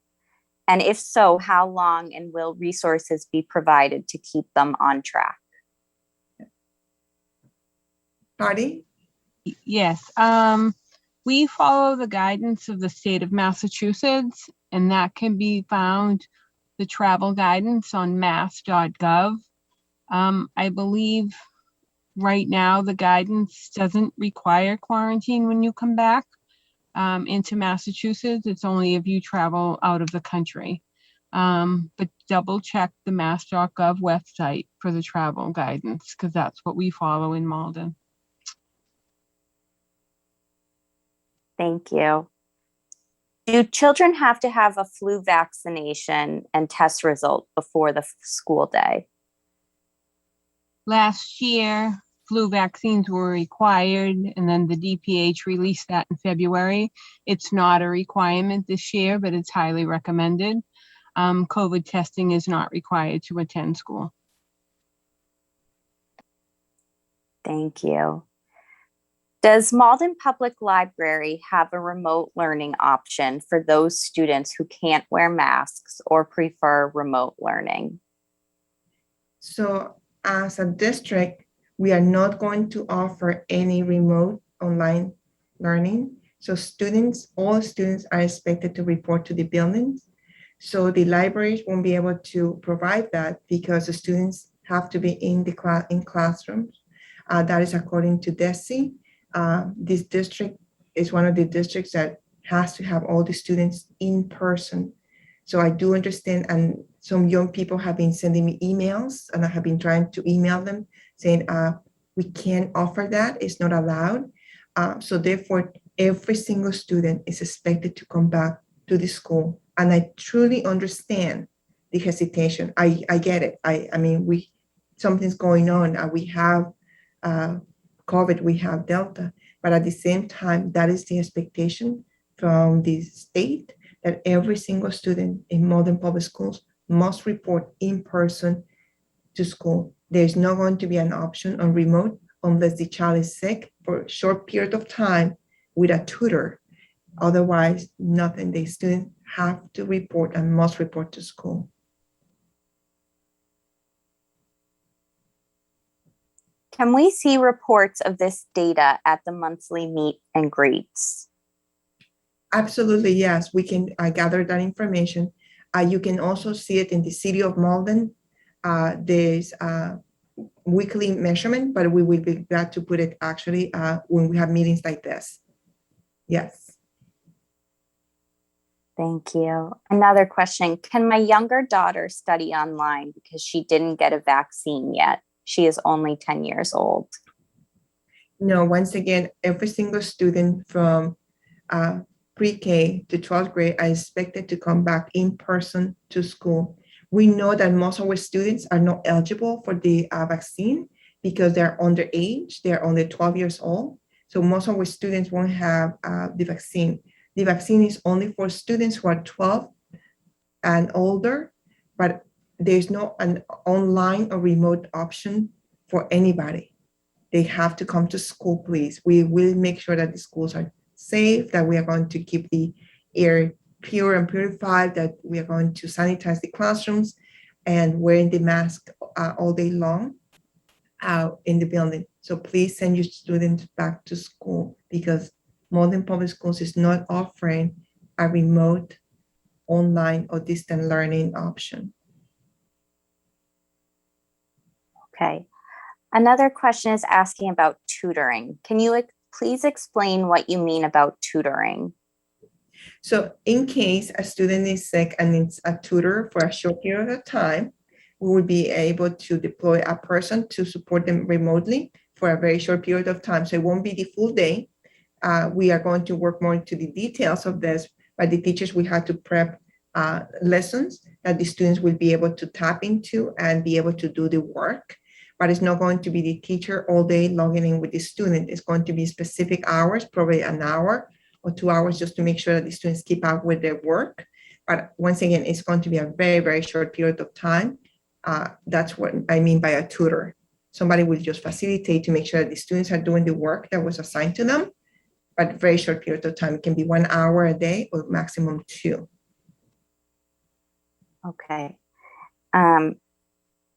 S11: And if so, how long, and will resources be provided to keep them on track?
S1: Patty?
S10: Yes. We follow the guidance of the state of Massachusetts, and that can be found, the travel guidance, on mass.gov. I believe right now the guidance doesn't require quarantine when you come back into Massachusetts. It's only if you travel out of the country. But double check the mass.gov website for the travel guidance, because that's what we follow in Malden.
S11: Thank you. Do children have to have a flu vaccination and test result before the school day?
S10: Last year, flu vaccines were required, and then the DPH released that in February. It's not a requirement this year, but it's highly recommended. COVID testing is not required to attend school.
S11: Thank you. Does Malden Public Library have a remote learning option for those students who can't wear masks or prefer remote learning?
S1: So as a district, we are not going to offer any remote online learning. So students, all students are expected to report to the buildings. So the libraries won't be able to provide that because the students have to be in classrooms. That is according to DESE. This district is one of the districts that has to have all the students in person. So I do understand, and some young people have been sending me emails, and I have been trying to email them saying, we can't offer that, it's not allowed. So therefore, every single student is expected to come back to the school. And I truly understand the hesitation. I get it. I mean, something's going on. We have COVID, we have Delta, but at the same time, that is the expectation from the state that every single student in Malden Public Schools must report in person to school. There's not going to be an option on remote unless the child is sick for a short period of time with a tutor. Otherwise, nothing. The students have to report and must report to school.
S11: Can we see reports of this data at the monthly meet and greets?
S1: Absolutely, yes. We can gather that information. You can also see it in the city of Malden. There's a weekly measurement, but we will be glad to put it actually when we have meetings like this. Yes.
S11: Thank you. Another question. Can my younger daughter study online because she didn't get a vaccine yet? She is only 10 years old.
S1: No, once again, every single student from pre-K to 12th grade are expected to come back in person to school. We know that most of our students are not eligible for the vaccine because they're underage, they're under 12 years old. So most of our students won't have the vaccine. The vaccine is only for students who are 12 and older, but there's no an online or remote option for anybody. They have to come to school, please. We will make sure that the schools are safe, that we are going to keep the air pure and purified, that we are going to sanitize the classrooms and wearing the mask all day long out in the building. So please send your students back to school because Malden Public Schools is not offering a remote, online, or distant learning option.
S11: Okay. Another question is asking about tutoring. Can you please explain what you mean about tutoring?
S1: So in case a student is sick and needs a tutor for a short period of time, we will be able to deploy a person to support them remotely for a very short period of time. So it won't be the full day, We are going to work more into the details of this, but the teachers will have to prep lessons that the students will be able to tap into and be able to do the work. But it's not going to be the teacher all day logging in with the student. It's going to be specific hours, probably an hour or 2 hours, just to make sure that the students keep up with their work. But once again, it's going to be a very, very short period of time. That's what I mean by a tutor. Somebody will just facilitate to make sure that the students are doing the work that was assigned to them, but very short period of time. It can be 1 hour a day or maximum 2.
S11: Okay.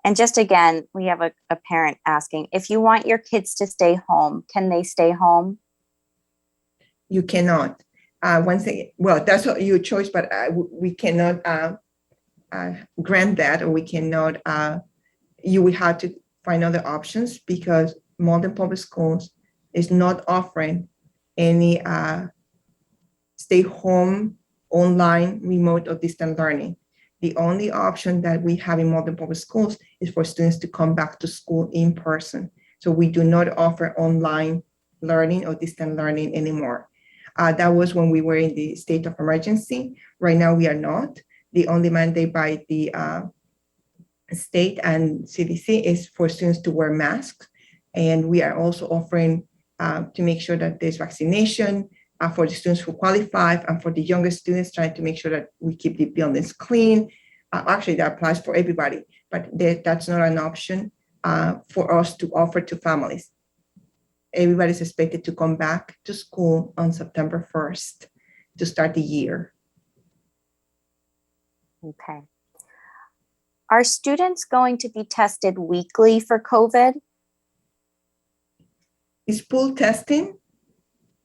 S11: And just again, we have a parent asking, if you want your kids to stay home, can they stay home?
S1: You cannot. Once again, well, that's your choice, but we cannot grant that, or we cannot, you will have to find other options, because Malden Public Schools is not offering any stay home, online, remote, or distant learning. The only option that we have in Malden Public Schools is for students to come back to school in person. So we do not offer online learning or distant learning anymore. That was when we were in the state of emergency. Right now we are not. The only mandate by the state and CDC is for students to wear masks. And we are also offering to make sure that there's vaccination for the students who qualify, and for the younger students, trying to make sure that we keep the buildings clean. Actually, that applies for everybody, but that's not an option for us to offer to families. Everybody's expected to come back to school on September 1st to start the year.
S11: Okay. Are students going to be tested weekly for COVID?
S1: It's pool testing,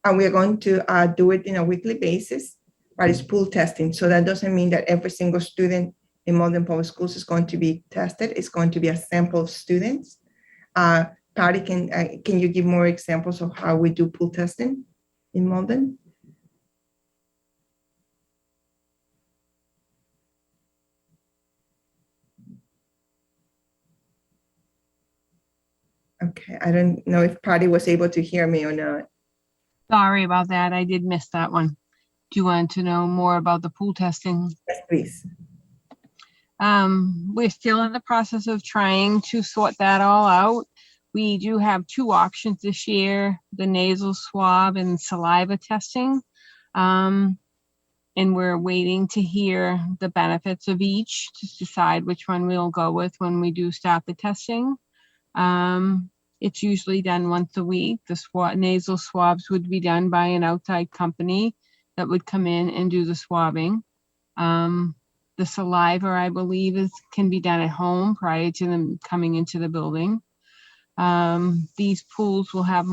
S1: and we're going to do it in a weekly basis, but it's pool testing. So that doesn't mean that every single student in Malden Public Schools is going to be tested. It's going to be a sample of students. Patty, can you give more examples of how we do pool testing in Malden? Okay, I don't know if Patty was able to hear me or not.
S10: Sorry about that. I did miss that one. Do you want to know more about the pool testing?
S1: Yes, please.
S10: We're still in the process of trying to sort that all out. We do have 2 options this year, the nasal swab and saliva testing. And we're waiting to hear the benefits of each to decide which one we'll go with when we do start the testing. It's usually done once a week. The nasal swabs would be done by an outside company that would come in and do the swabbing. The saliva, I believe, can be done at home prior to them coming into the building. These pools will have,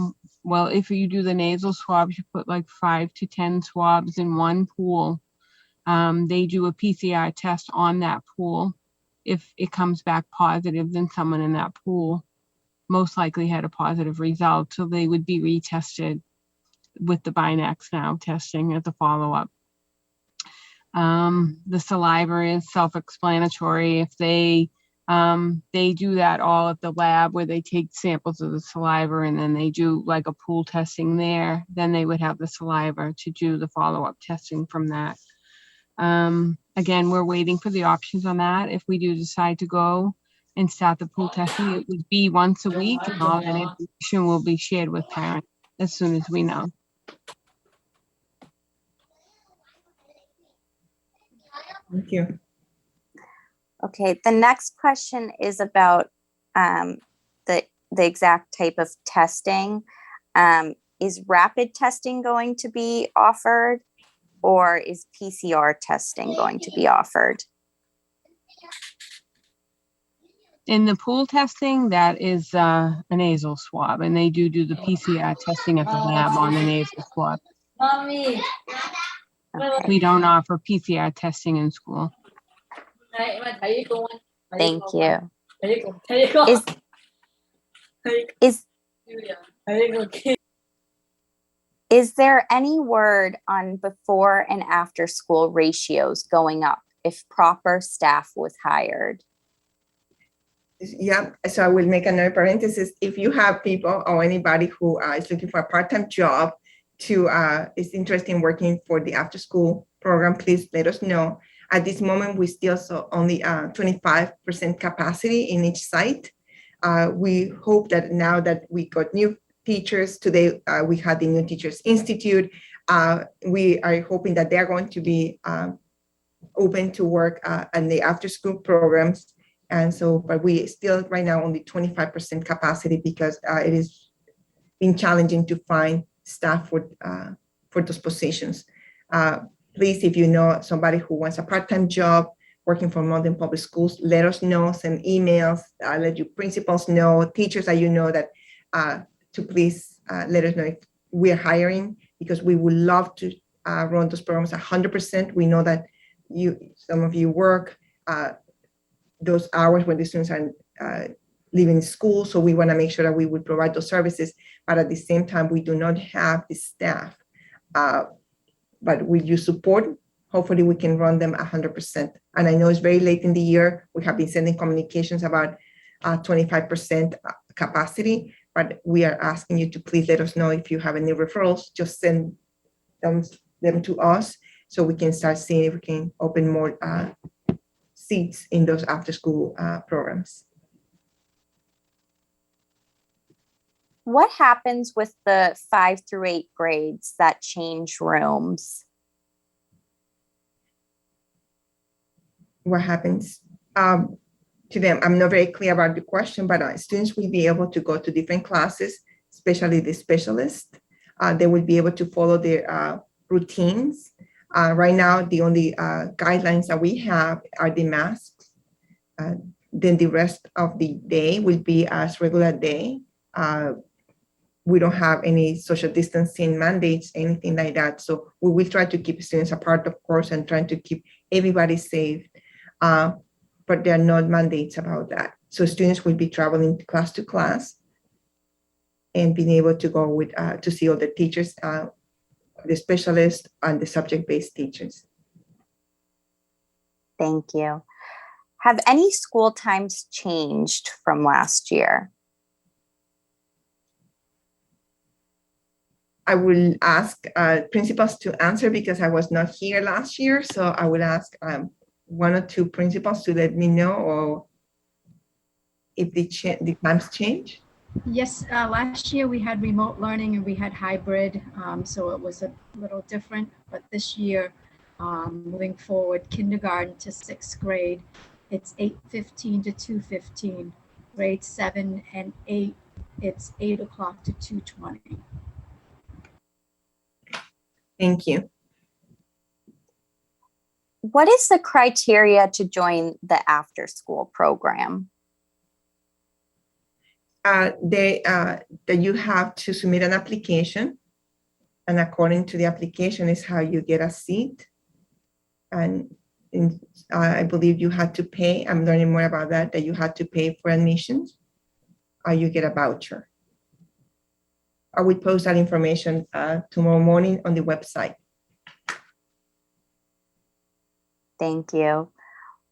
S10: well, if you do the nasal swabs, you put like 5 to 10 swabs in one pool. They do a PCR test on that pool. If it comes back positive, then someone in that pool most likely had a positive result. So they would be retested with the Binax now testing as a follow-up. The saliva is self-explanatory. If they do that all at the lab where they take samples of the saliva and then they do like a pool testing there, then they would have the saliva to do the follow-up testing from that. Again, we're waiting for the options on that. If we do decide to go and start the pool testing, it would be once a week, and all that information will be shared with parents as soon as we know.
S1: Thank you.
S11: Okay, the next question is about the exact type of testing. Is rapid testing going to be offered, or is PCR testing going to be offered?
S10: In the pool testing, that is a nasal swab, and they do the PCR testing at the lab on the nasal swab.
S11: Okay.
S10: We don't offer PCR testing in school.
S11: Thank you. Is there any word on before and after school ratios going up if proper staff was hired?
S1: Yeah, so I will make another parenthesis. If you have people or anybody who is looking for a part-time job is interested in working for the after school program, please let us know. At this moment, we still saw only 25% capacity in each site. We hope that now that we got new teachers today, we had the New Teachers Institute. We are hoping that they're going to be open to work in the after school programs. And so, but we still right now only 25% capacity because it is been challenging to find staff for those positions. Please, if you know somebody who wants a part-time job working for Malden Public Schools, let us know, send emails, let your principals know, teachers that you know that to please let us know if we're hiring, because we would love to run those programs 100%. We know that some of you work those hours when the students are leaving school, so we want to make sure that we would provide those services, but at the same time, we do not have the staff. But with your support, hopefully we can run them 100%. And I know it's very late in the year. We have been sending communications about 25% capacity, but we are asking you to please let us know if you have any referrals. Just send them to us so we can start seeing if we can open more seats in those after-school programs.
S11: What happens with the 5 through 8 grades that change rooms?
S1: What happens to them? I'm not very clear about the question, but students will be able to go to different classes, especially the specialists. They will be able to follow their routines. Right now, the only guidelines that we have are the masks. Then the rest of the day will be as regular day. We don't have any social distancing mandates, anything like that. So we will try to keep students apart, of course, and trying to keep everybody safe. But there are no mandates about that. So students will be traveling class to class and being able to go with to see all the teachers, the specialists, and the subject-based teachers.
S11: Thank you. Have any school times changed from last year?
S1: I will ask principals to answer because I was not here last year. So I will ask one or two principals to let me know, or if the times change.
S12: Yes, last year we had remote learning and we had hybrid, so it was a little different. But this year, moving forward, kindergarten to 6th grade, it's 8:15 to 2:15. Grade 7 and 8, it's 8 o'clock to 2:20.
S1: Thank you.
S11: What is the criteria to join the after-school program?
S1: That you have to submit an application, and according to the application is how you get a seat. And I believe you had to pay. I'm learning more about that you had to pay for admissions, or you get a voucher. I will post that information tomorrow morning on the website.
S11: Thank you.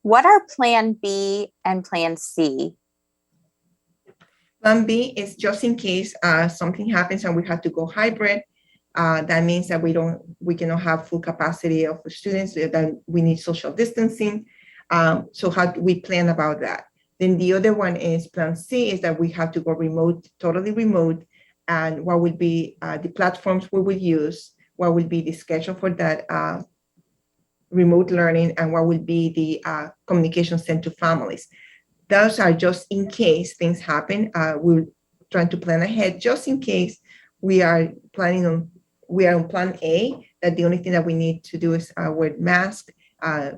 S11: What are Plan B and Plan C?
S1: Plan B is just in case something happens and we have to go hybrid. That means that we cannot have full capacity of students, that we need social distancing. So how do we plan about that? Then the other one is Plan C, is that we have to go remote, totally remote. And what will be the platforms we will use, what will be the schedule for that remote learning, and what will be the communication sent to families. Those are just in case things happen. We're trying to plan ahead just in case we are on Plan A, that the only thing that we need to do is wear masks,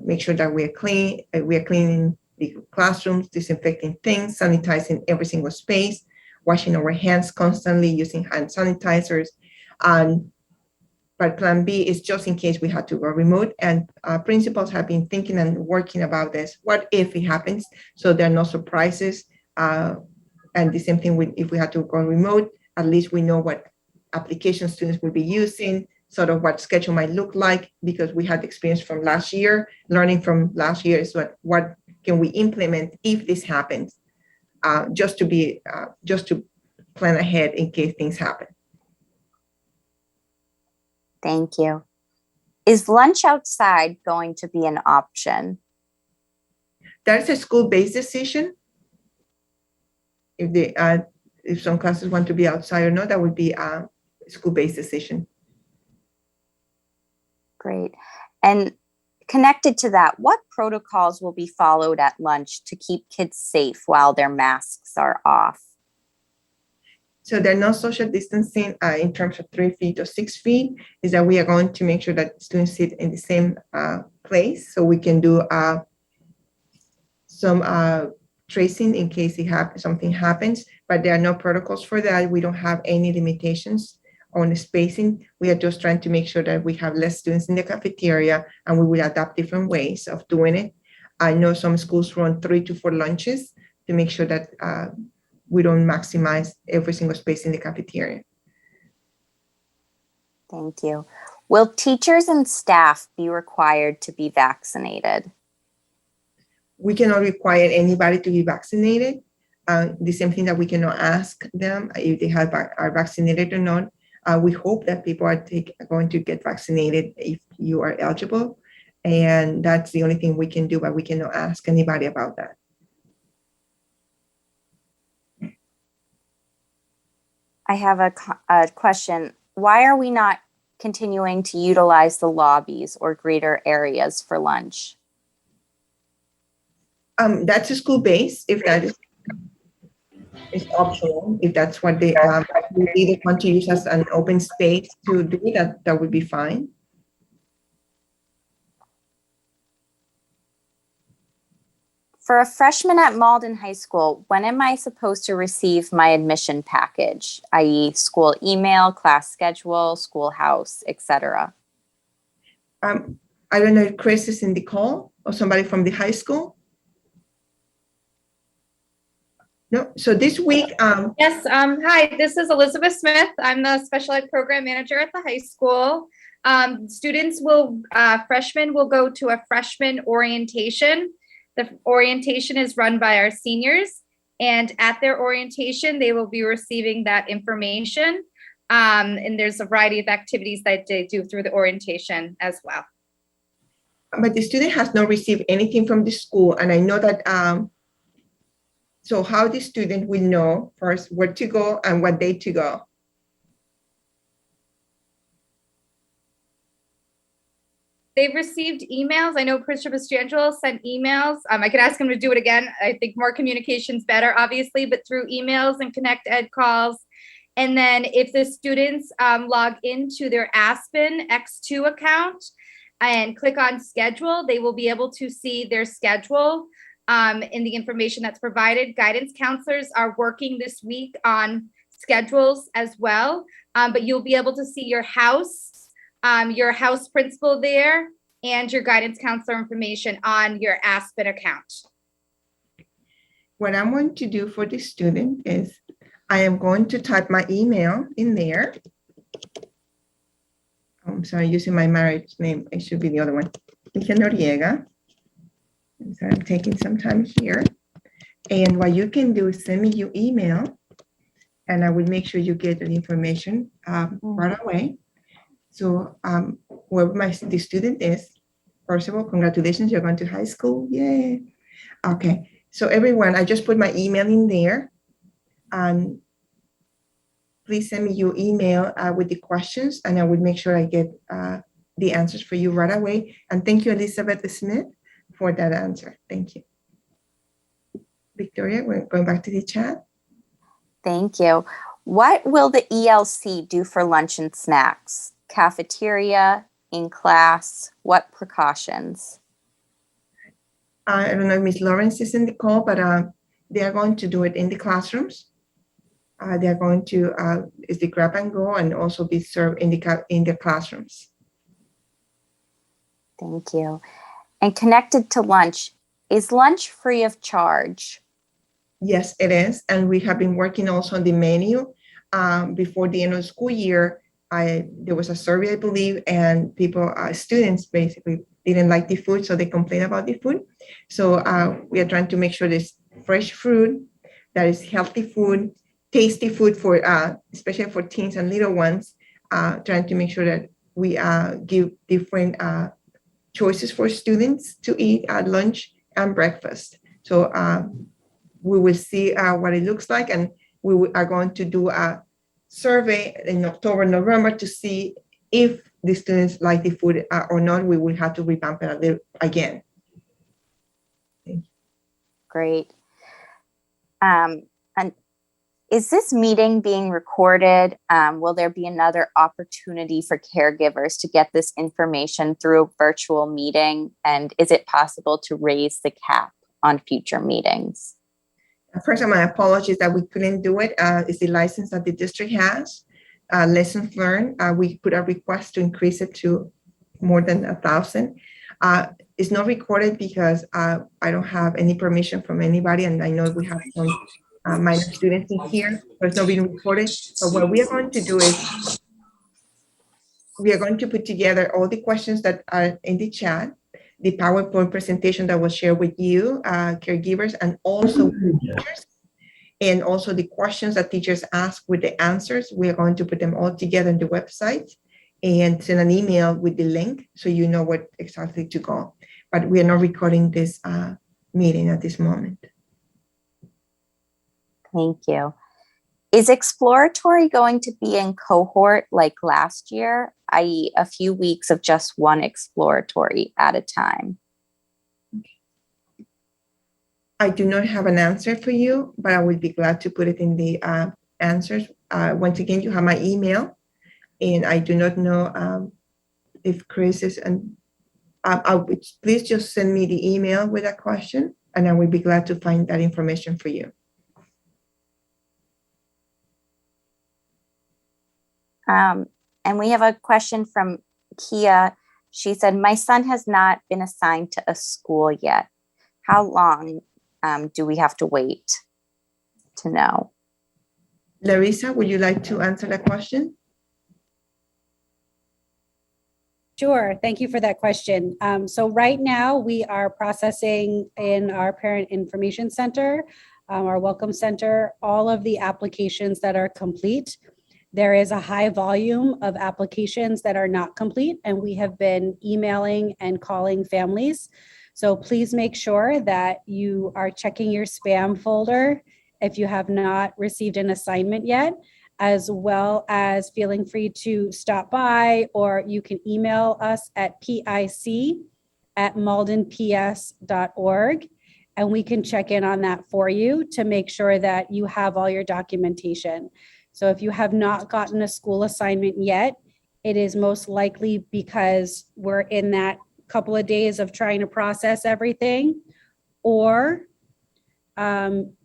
S1: make sure that we're cleaning the classrooms, disinfecting things, sanitizing every single space, washing our hands constantly, using hand sanitizers. But Plan B is just in case we had to go remote, and principals have been thinking and working about this. What if it happens? So there are no surprises. And the same thing if we had to go remote, at least we know what application students will be using, sort of what schedule might look like, because we had experience from last year. Learning from last year is what can we implement if this happens, just to plan ahead in case things happen.
S11: Thank you. Is lunch outside going to be an option?
S1: That's a school-based decision. If some classes want to be outside or not, that would be a school-based decision.
S11: Great. And connected to that, what protocols will be followed at lunch to keep kids safe while their masks are off?
S1: So there's no social distancing in terms of 3 feet or 6 feet, is that we are going to make sure that students sit in the same place so we can do some tracing in case something happens, but there are no protocols for that. We don't have any limitations on the spacing. We are just trying to make sure that we have less students in the cafeteria, and we will adapt different ways of doing it. I know some schools run 3 to 4 lunches to make sure that we don't maximize every single space in the cafeteria.
S11: Thank you. Will teachers and staff be required to be vaccinated?
S1: We cannot require anybody to be vaccinated. The same thing that we cannot ask them if they are vaccinated or not. We hope that people are going to get vaccinated if you are eligible. And that's the only thing we can do, but we cannot ask anybody about that.
S11: I have a question. Why are we not continuing to utilize the lobbies or greater areas for lunch?
S1: That's a school base. If that is optional, if that's what they either want to use as an open space to do that, that would be fine.
S11: For a freshman at Malden High School, when am I supposed to receive my admission package, i.e. school email, class schedule, schoolhouse, etc.?
S1: I don't know if Chris is in the call or somebody from the high school. No, so this week.
S16: Yes, hi, this is Elizabeth Smith. I'm the Special Ed Program Manager at the high school. Freshmen will go to a freshman orientation. The orientation is run by our seniors, and at their orientation, they will be receiving that information. And there's a variety of activities that they do through the orientation as well.
S1: But the student has not received anything from the school, and I know that, so how the student will know first where to go and what day to go?
S16: They've received emails. I know Christopher Strangelo sent emails. I could ask him to do it again. I think more communication's better, obviously, but through emails and Connect Ed calls. And then if the students log into their Aspen X2 account and click on schedule, they will be able to see their schedule in the information that's provided. Guidance counselors are working this week on schedules as well, but you'll be able to see your house principal there and your guidance counselor information on your Aspen account.
S1: What I'm going to do for the student is I am going to type my email in there. I'm sorry, using my marriage name. It should be the other one. Mija Noriega. So I'm taking some time here. And what you can do is send me your email, and I will make sure you get the information right away. So whoever the student is, first of all, congratulations, you're going to high school. Yay. Okay, so everyone, I just put my email in there. Please send me your email with the questions, and I will make sure I get the answers for you right away. And thank you, Elizabeth Smith, for that answer. Thank you. Victoria, we're going back to the chat.
S11: Thank you. What will the ELC do for lunch and snacks? Cafeteria, in class, what precautions?
S1: I don't know if Ms. Lawrence is in the call, but they are going to do it in the classrooms. They are going to, it's the grab and go, and also be served in the classrooms.
S11: Thank you. And connected to lunch, is lunch free of charge?
S1: Yes, it is. And we have been working also on the menu. Before the end of the school year, there was a survey, I believe, and students basically didn't like the food, so they complained about the food. So we are trying to make sure there's fresh fruit, that is healthy food, tasty food for, especially for teens and little ones, trying to make sure that we give different choices for students to eat at lunch and breakfast. So we will see what it looks like, and are going to do a survey in October, November to see if the students like the food or not. We will have to revamp it a little again.
S11: Great. And is this meeting being recorded? Will there be another opportunity for caregivers to get this information through a virtual meeting? And is it possible to raise the cap on future meetings?
S1: First, my apologies that we couldn't do it. It's the license that the district has. Lessons learned, we put a request to increase it to more than 1,000. It's not recorded because I don't have any permission from anybody, and I know we have some minor students in here, but it's not being recorded. But what we are going to do is we are going to put together all the questions that are in the chat, the PowerPoint presentation that was shared with you, caregivers, and also teachers, and also the questions that teachers ask with the answers. We are going to put them all together in the website and send an email with the link so you know what exactly to go. But we are not recording this meeting at this moment.
S11: Thank you. Is exploratory going to be in cohort like last year, i.e. a few weeks of just one exploratory at a time?
S1: I do not have an answer for you, but I would be glad to put it in the answers. Once again, you have my email, and I do not know if Chris is, and please just send me the email with that question, and I will be glad to find that information for you.
S11: And we have a question from Kia. She said, my son has not been assigned to a school yet. How long do we have to wait to know?
S1: Larissa, would you like to answer that question?
S17: Sure, thank you for that question. So right now we are processing in our Parent Information Center, our Welcome Center, all of the applications that are complete. There is a high volume of applications that are not complete, and we have been emailing and calling families. So please make sure that you are checking your spam folder if you have not received an assignment yet, as well as feeling free to stop by, or you can email us at pic@maldenps.org, and we can check in on that for you to make sure that you have all your documentation. So if you have not gotten a school assignment yet, it is most likely because we're in that couple of days of trying to process everything, or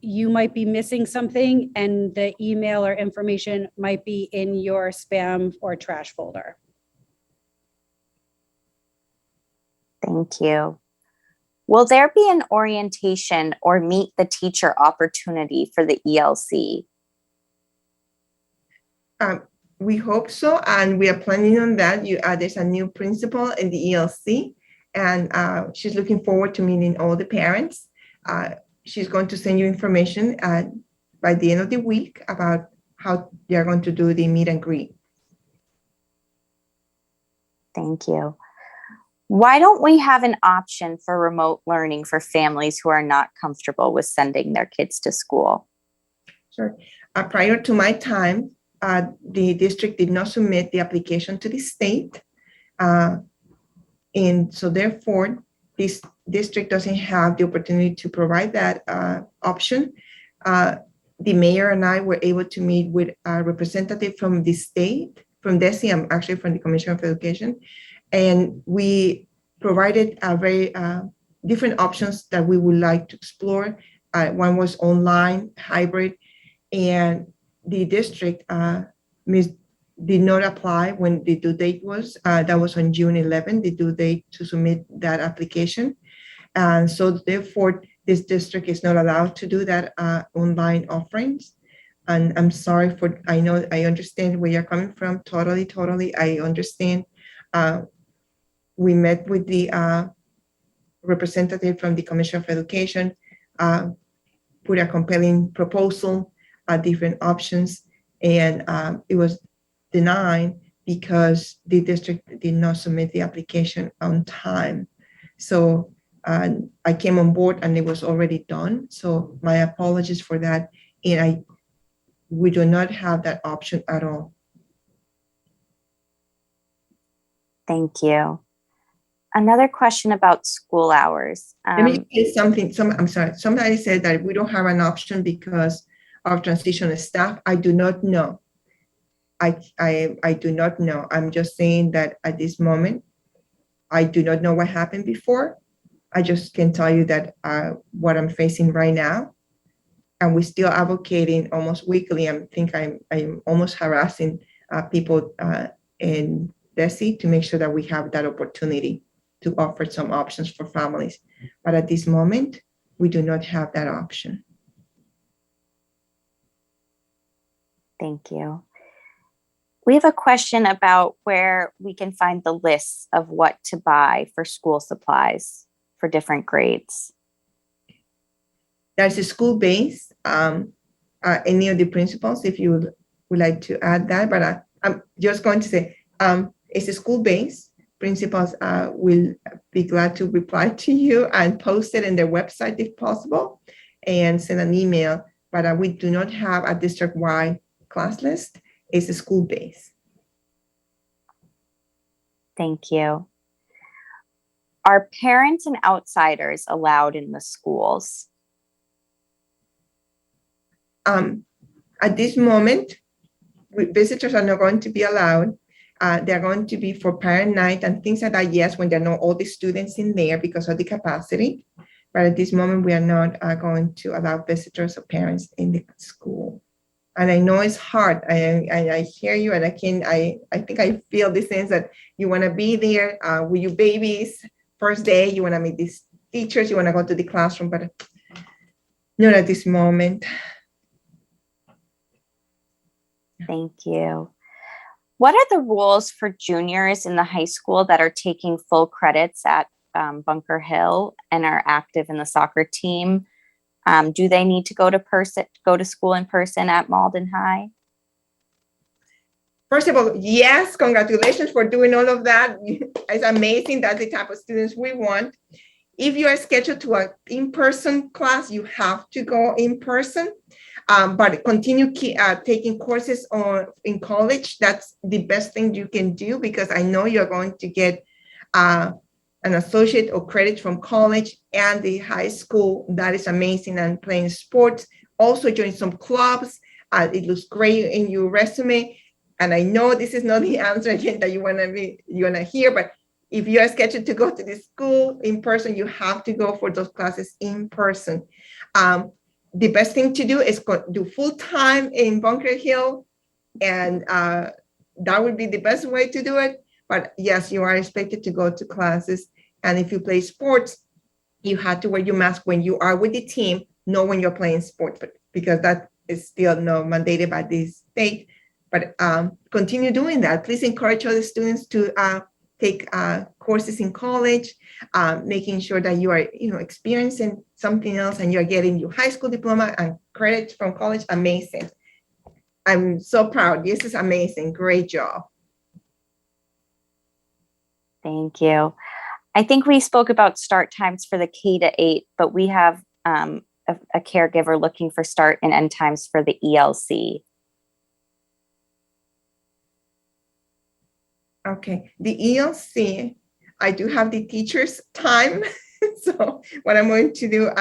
S17: you might be missing something and the email or information might be in your spam or trash folder.
S11: Thank you. Will there be an orientation or meet the teacher opportunity for the ELC?
S1: We hope so, and we are planning on that. There's a new principal in the ELC, and she's looking forward to meeting all the parents. She's going to send you information by the end of the week about how they're going to do the meet and greet.
S11: Thank you. Why don't we have an option for remote learning for families who are not comfortable with sending their kids to school?
S1: Sure. Prior to my time, the district did not submit the application to the state. And so therefore, this district doesn't have the opportunity to provide that option. The mayor and I were able to meet with a representative from the state, from DESI, actually from the Commission of Education, and we provided a very different options that we would like to explore. One was online, hybrid, and the district did not apply when the due date was. That was on June 11, the due date to submit that application. And so therefore, this district is not allowed to do that online offerings. And I'm sorry for, I understand where you're coming from, totally, I understand. We met with the representative from the Commission of Education, put a compelling proposal, different options, and it was denied because the district did not submit the application on time. So I came on board and it was already done. So my apologies for that. And we do not have that option at all.
S11: Thank you. Another question about school hours.
S1: Let me say something. I'm sorry. Somebody said that we don't have an option because of transitional staff. I do not know. I do not know. I'm just saying that at this moment, I do not know what happened before. I just can tell you that what I'm facing right now, and we're still advocating almost weekly. I think I'm almost harassing people in DESI to make sure that we have that opportunity to offer some options for families. But at this moment, we do not have that option.
S11: Thank you. We have a question about where we can find the lists of what to buy for school supplies for different grades.
S1: There's a school base. Any of the principals, if you would like to add that, but I'm just going to say it's a school base. Principals will be glad to reply to you and post it in their website if possible and send an email. But we do not have a district-wide class list. It's a school base.
S11: Thank you. Are parents and outsiders allowed in the schools?
S1: At this moment, visitors are not going to be allowed. They're going to be for parent night and things like that, yes, when there are not all the students in there because of the capacity. But at this moment, we are not going to allow visitors or parents in the school. And I know it's hard. I hear you, and I think I feel the sense that you want to be there with your babies. First day, you want to meet these teachers, you want to go to the classroom, but not at this moment.
S11: Thank you. What are the rules for juniors in the high school that are taking full credits at Bunker Hill and are active in the soccer team? Do they need to go to school in person at Malden High?
S1: First of all, yes, congratulations for doing all of that. It's amazing. That's the type of students we want. If you are scheduled to an in-person class, you have to go in person. But continue taking courses in college. That's the best thing you can do, because I know you're going to get an associate or credit from college and the high school. That is amazing. And playing sports, also join some clubs. It looks great in your resume. And I know this is not the answer again that you want to hear, but if you are scheduled to go to the school in person, you have to go for those classes in person. The best thing to do is do full time in Bunker Hill, and that would be the best way to do it. But yes, you are expected to go to classes. And if you play sports, you have to wear your mask when you are with the team, not when you're playing sports, but because that is still not mandated by the state. But continue doing that. Please encourage other students to take courses in college, making sure that you are, experiencing something else and you're getting your high school diploma and credit from college. Amazing. I'm so proud. This is amazing. Great job.
S11: Thank you. I think we spoke about start times for the K-8, but we have a caregiver looking for start and end times for the ELC.
S1: Okay, the ELC, I do have the teacher's time. So what I'm going to do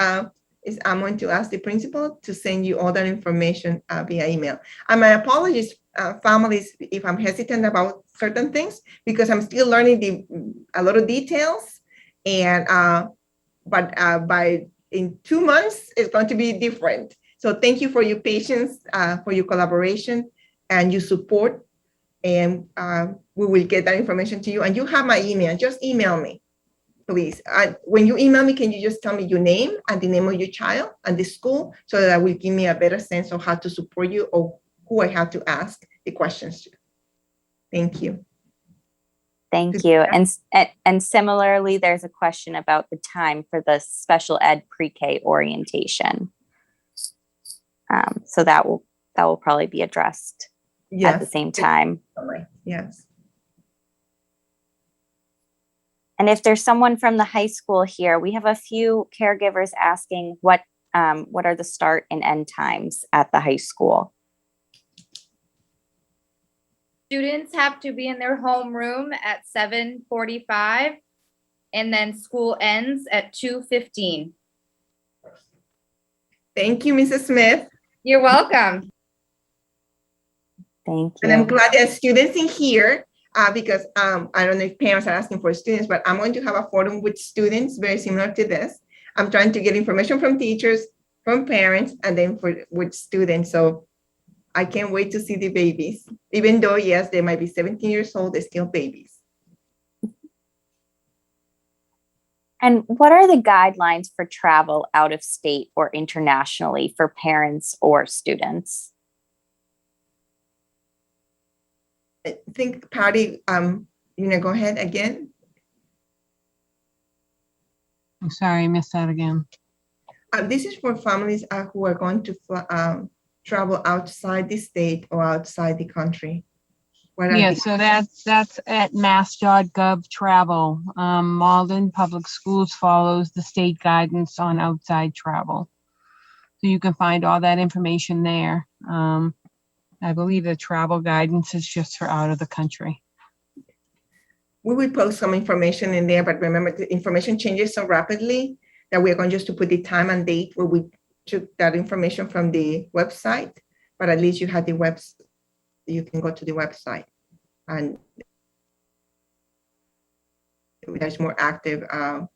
S1: is I'm going to ask the principal to send you all that information via email. And my apologies, families, if I'm hesitant about certain things, because I'm still learning a lot of details. And but in 2 months, it's going to be different. So thank you for your patience, for your collaboration and your support. And we will get that information to you. And you have my email. Just email me, please. When you email me, can you just tell me your name and the name of your child and the school, so that will give me a better sense of how to support you or who I have to ask the questions to. Thank you.
S11: Thank you. And similarly, there's a question about the time for the special ed pre-K orientation. So that will probably be addressed at the same time.
S1: Yes.
S11: And if there's someone from the high school here, we have a few caregivers asking what are the start and end times at the high school?
S16: Students have to be in their homeroom at 7:45, and then school ends at 2:15.
S1: Thank you, Mrs. Smith.
S16: You're welcome.
S11: Thank you.
S1: And I'm glad there are students in here because I don't know if parents are asking for students, but I'm going to have a forum with students very similar to this. I'm trying to get information from teachers, from parents, and then with students. So I can't wait to see the babies. Even though, yes, they might be 17 years old, they're still babies.
S11: And what are the guidelines for travel out of state or internationally for parents or students?
S1: I think, Patty, go ahead again.
S10: I'm sorry, I missed that again.
S1: This is for families who are going to travel outside the state or outside the country.
S10: Yeah, so that's at mass.gov travel. Malden Public Schools follows the state guidance on outside travel. So you can find all that information there. I believe the travel guidance is just for out of the country.
S1: We will post some information in there, but remember the information changes so rapidly that we're going just to put the time and date where we took that information from the website, but at least you have the website. You can go to the website and there's more active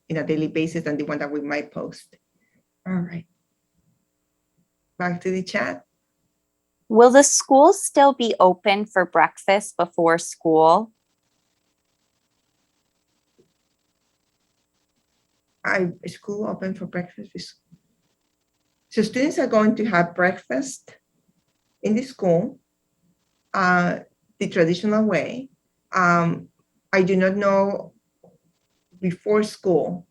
S1: in a daily basis than the one that we might post. All right. Back to the chat.
S11: Will the schools still be open for breakfast before school?
S1: Is school open for breakfast? So students are going to have breakfast in the school, the traditional way. I do not know before school,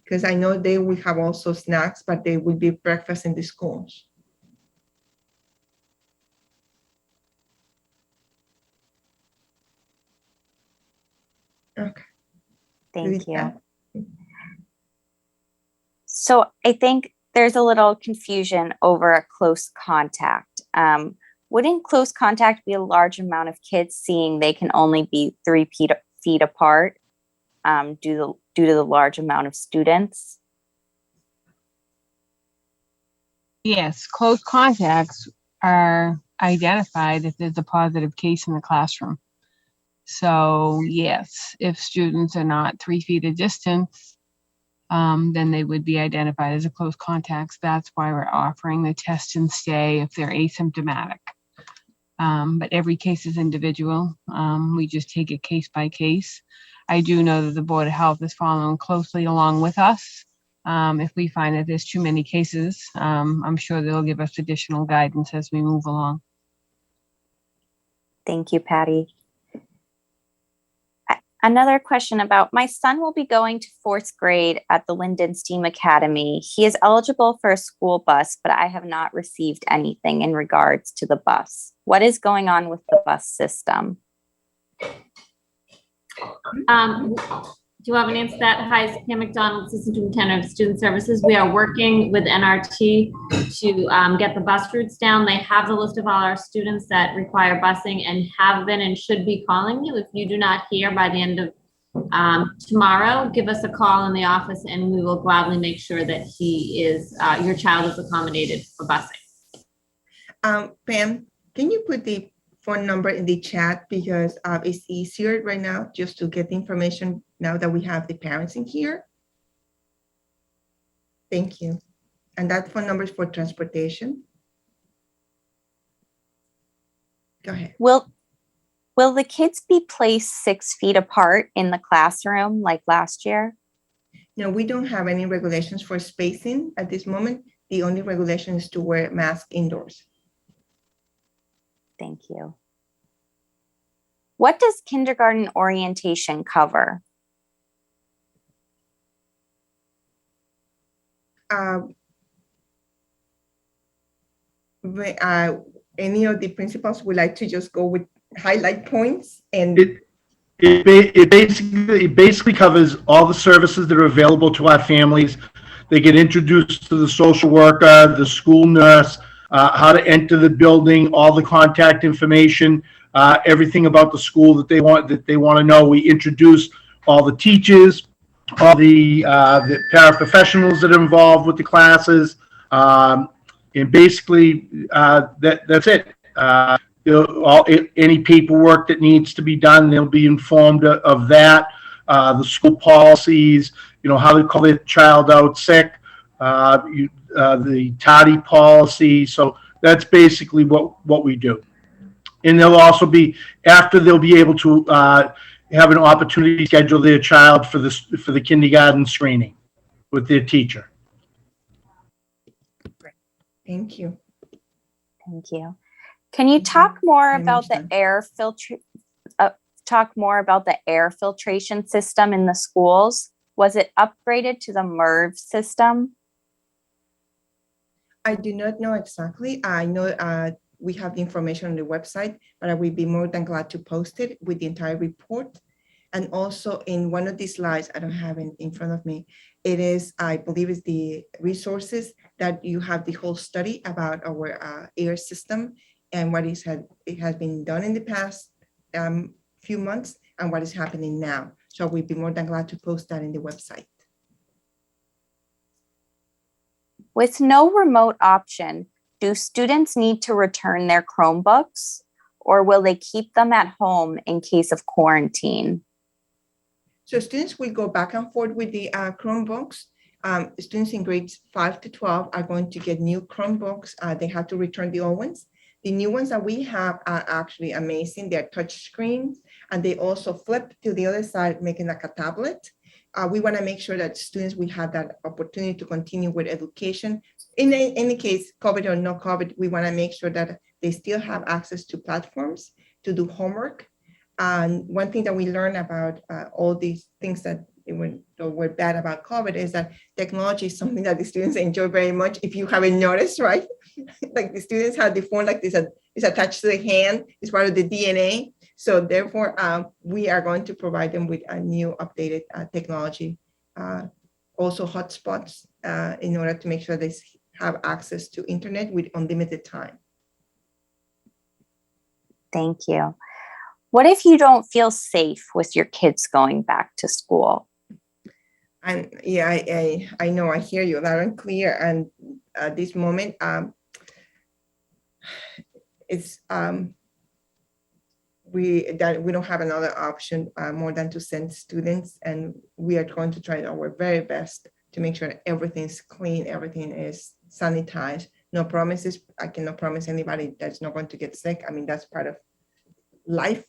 S1: because I know they will have also snacks, but they will be breakfast in the schools. Okay.
S11: Thank you. So I think there's a little confusion over a close contact. Wouldn't close contact be a large amount of kids seeing they can only be 3 feet apart due to the large amount of students?
S10: Yes, close contacts are identified if there's a positive case in the classroom. So yes, if students are not 3 feet of distance, then they would be identified as a close contacts. That's why we're offering the test and stay if they're asymptomatic. But every case is individual. We just take it case by case. I do know that the Board of Health is following closely along with us. If we find that there's too many cases, I'm sure they'll give us additional guidance as we move along.
S11: Thank you, Patty. Another question about my son will be going to 4th grade at the Linden STEAM Academy. He is eligible for a school bus, but I have not received anything in regards to the bus. What is going on with the bus system?
S18: Do you have an answer to that? Hi, it's Pam McDonald, Assistant Superintendent of Student Services. We are working with NRT to get the bus routes down. They have the list of all our students that require busing and have been and should be calling you. If you do not hear by the end of tomorrow, give us a call in the office and we will gladly make sure that your child is accommodated for busing.
S1: Pam, can you put the phone number in the chat because it's easier right now just to get the information now that we have the parents in here. Thank you. And that phone number is for transportation. Go ahead.
S11: Will the kids be placed 6 feet apart in the classroom like last year?
S1: No, we don't have any regulations for spacing at this moment. The only regulation is to wear a mask indoors.
S11: Thank you. What does kindergarten orientation cover?
S1: Any of the principals would like to just go with highlight points and
S14: It basically covers all the services that are available to our families. They get introduced to the social worker, the school nurse, how to enter the building, all the contact information, everything about the school that they want to know. We introduce all the teachers, all the paraprofessionals that are involved with the classes, and basically that's it. Any paperwork that needs to be done, they'll be informed of that. The school policies, how to call the child out sick, the tardy policy. So that's basically what we do. And they'll also be, after they'll be able to have an opportunity to schedule their child for the kindergarten screening with their teacher.
S1: Thank you.
S11: Thank you. Can you talk more about the air filtration system in the schools? Was it upgraded to the MERV system?
S1: I do not know exactly. I know we have the information on the website, but I will be more than glad to post it with the entire report. And also in one of these slides, I don't have it in front of me. It is, I believe, is the resources that you have the whole study about our air system and what it has been done in the past few months and what is happening now. So we'd be more than glad to post that in the website.
S11: With no remote option, do students need to return their Chromebooks, or will they keep them at home in case of quarantine?
S1: So students will go back and forth with the Chromebooks. Students in grades 5 to 12 are going to get new Chromebooks. They have to return the old ones. The new ones that we have are actually amazing. They're touch screens, and they also flip to the other side, making like a tablet. We want to make sure that students will have that opportunity to continue with education. In any case, COVID or no COVID, we want to make sure that they still have access to platforms to do homework. And one thing that we learned about all these things that were bad about COVID is that technology is something that the students enjoy very much. If you haven't noticed, right? Like the students have the phone like this, it's attached to the hand, it's part of the DNA. So therefore, we are going to provide them with a new updated technology, also hotspots in order to make sure they have access to internet with unlimited time.
S11: Thank you. What if you don't feel safe with your kids going back to school?
S1: And yeah, I know, I hear you loud and clear. And at this moment, it's we don't have another option more than to send students, and we are going to try our very best to make sure that everything's clean, everything is sanitized. No promises. I cannot promise anybody that's not going to get sick. I mean, that's part of life.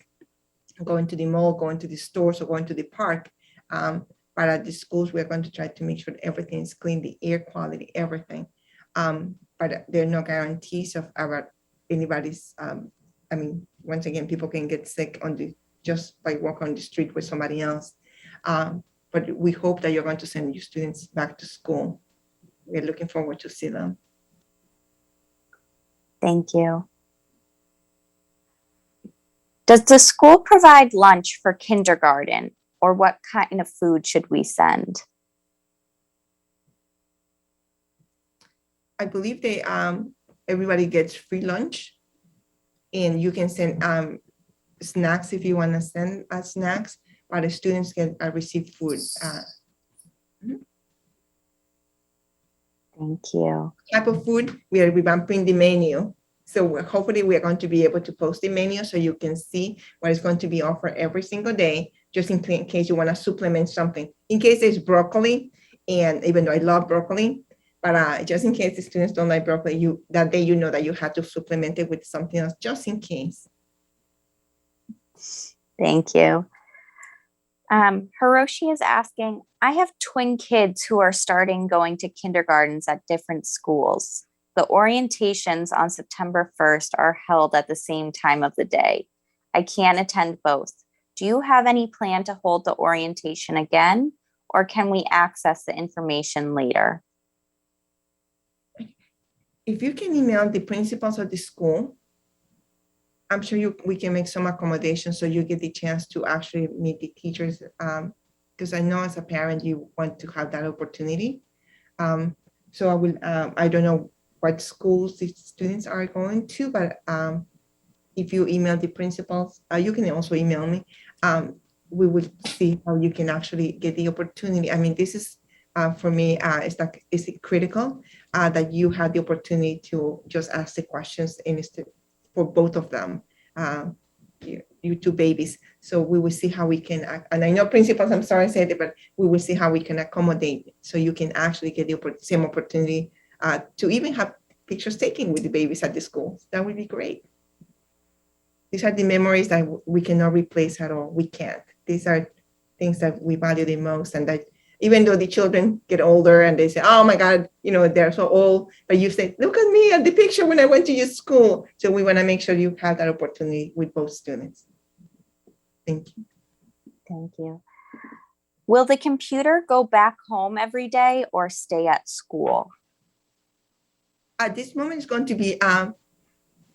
S1: Going to the mall, going to the stores, or going to the park. But at the schools, we're going to try to make sure that everything is clean, the air quality, everything. But there are no guarantees about anybody's. I mean, once again, people can get sick just by walking on the street with somebody else. But we hope that you're going to send your students back to school. We're looking forward to see them.
S11: Thank you. Does the school provide lunch for kindergarten, or what kind of food should we send?
S1: I believe everybody gets free lunch, and you can send snacks if you want to send snacks, but the students can receive food.
S11: Thank you.
S1: Type of food, we are revamping the menu. So hopefully we are going to be able to post the menu so you can see what is going to be offered every single day, just in case you want to supplement something. In case there's broccoli, and even though I love broccoli, but just in case the students don't like broccoli, that day you know that you have to supplement it with something else, just in case.
S11: Thank you. Hiroshi is asking, I have twin kids who are starting going to kindergartens at different schools. The orientations on September 1st are held at the same time of the day. I can't attend both. Do you have any plan to hold the orientation again, or can we access the information later?
S1: If you can email the principals of the school I'm sure we can make some accommodations so you get the chance to actually meet the teachers. Because I know as a parent, you want to have that opportunity. So I don't know what schools the students are going to, but if you email the principals, you can also email me. We will see how you can actually get the opportunity. I mean, this is for me, it's critical that you have the opportunity to just ask the questions for both of them, you two babies. So we will see how we can, and I know principals, I'm sorry I said it, but we will see how we can accommodate so you can actually get the same opportunity to even have pictures taken with the babies at the school. That would be great. These are the memories that we cannot replace at all. We can't. These are things that we value the most, and that even though the children get older and they say, oh my God, they're so old, but you say, look at me at the picture when I went to your school. So we want to make sure you have that opportunity with both students. Thank you.
S11: Thank you. Will the computer go back home every day or stay at school?
S1: At this moment, it's going to be a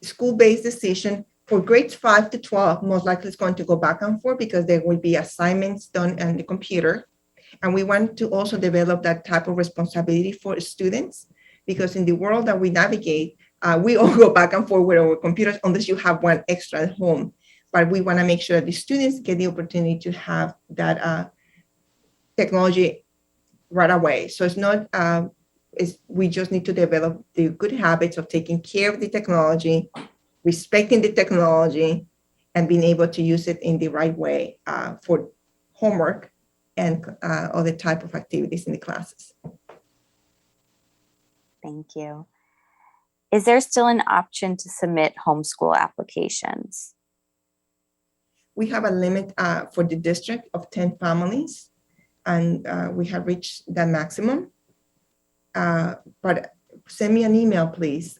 S1: school-based decision. For grades 5 to 12, most likely it's going to go back and forth because there will be assignments done on the computer. And we want to also develop that type of responsibility for students, because in the world that we navigate, we all go back and forth with our computers unless you have one extra at home. But we want to make sure that the students get the opportunity to have that technology right away. So it's not, we just need to develop the good habits of taking care of the technology, respecting the technology, and being able to use it in the right way for homework and other type of activities in the classes.
S11: Thank you. Is there still an option to submit homeschool applications?
S1: We have a limit for the district of 10 families, and we have reached that maximum. But send me an email, please.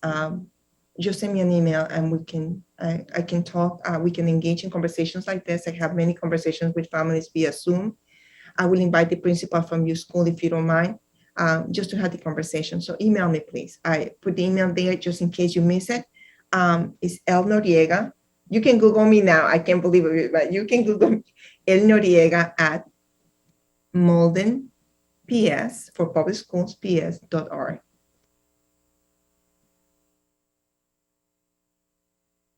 S1: Just send me an email and I can talk. We can engage in conversations like this. I have many conversations with families via Zoom. I will invite the principal from your school, if you don't mind, just to have the conversation. So email me, please. I put the email there just in case you miss it. It's El Noriega. You can Google me now. I can't believe it, but you can Google me. El Noriega at Malden PS for public schools ps.org.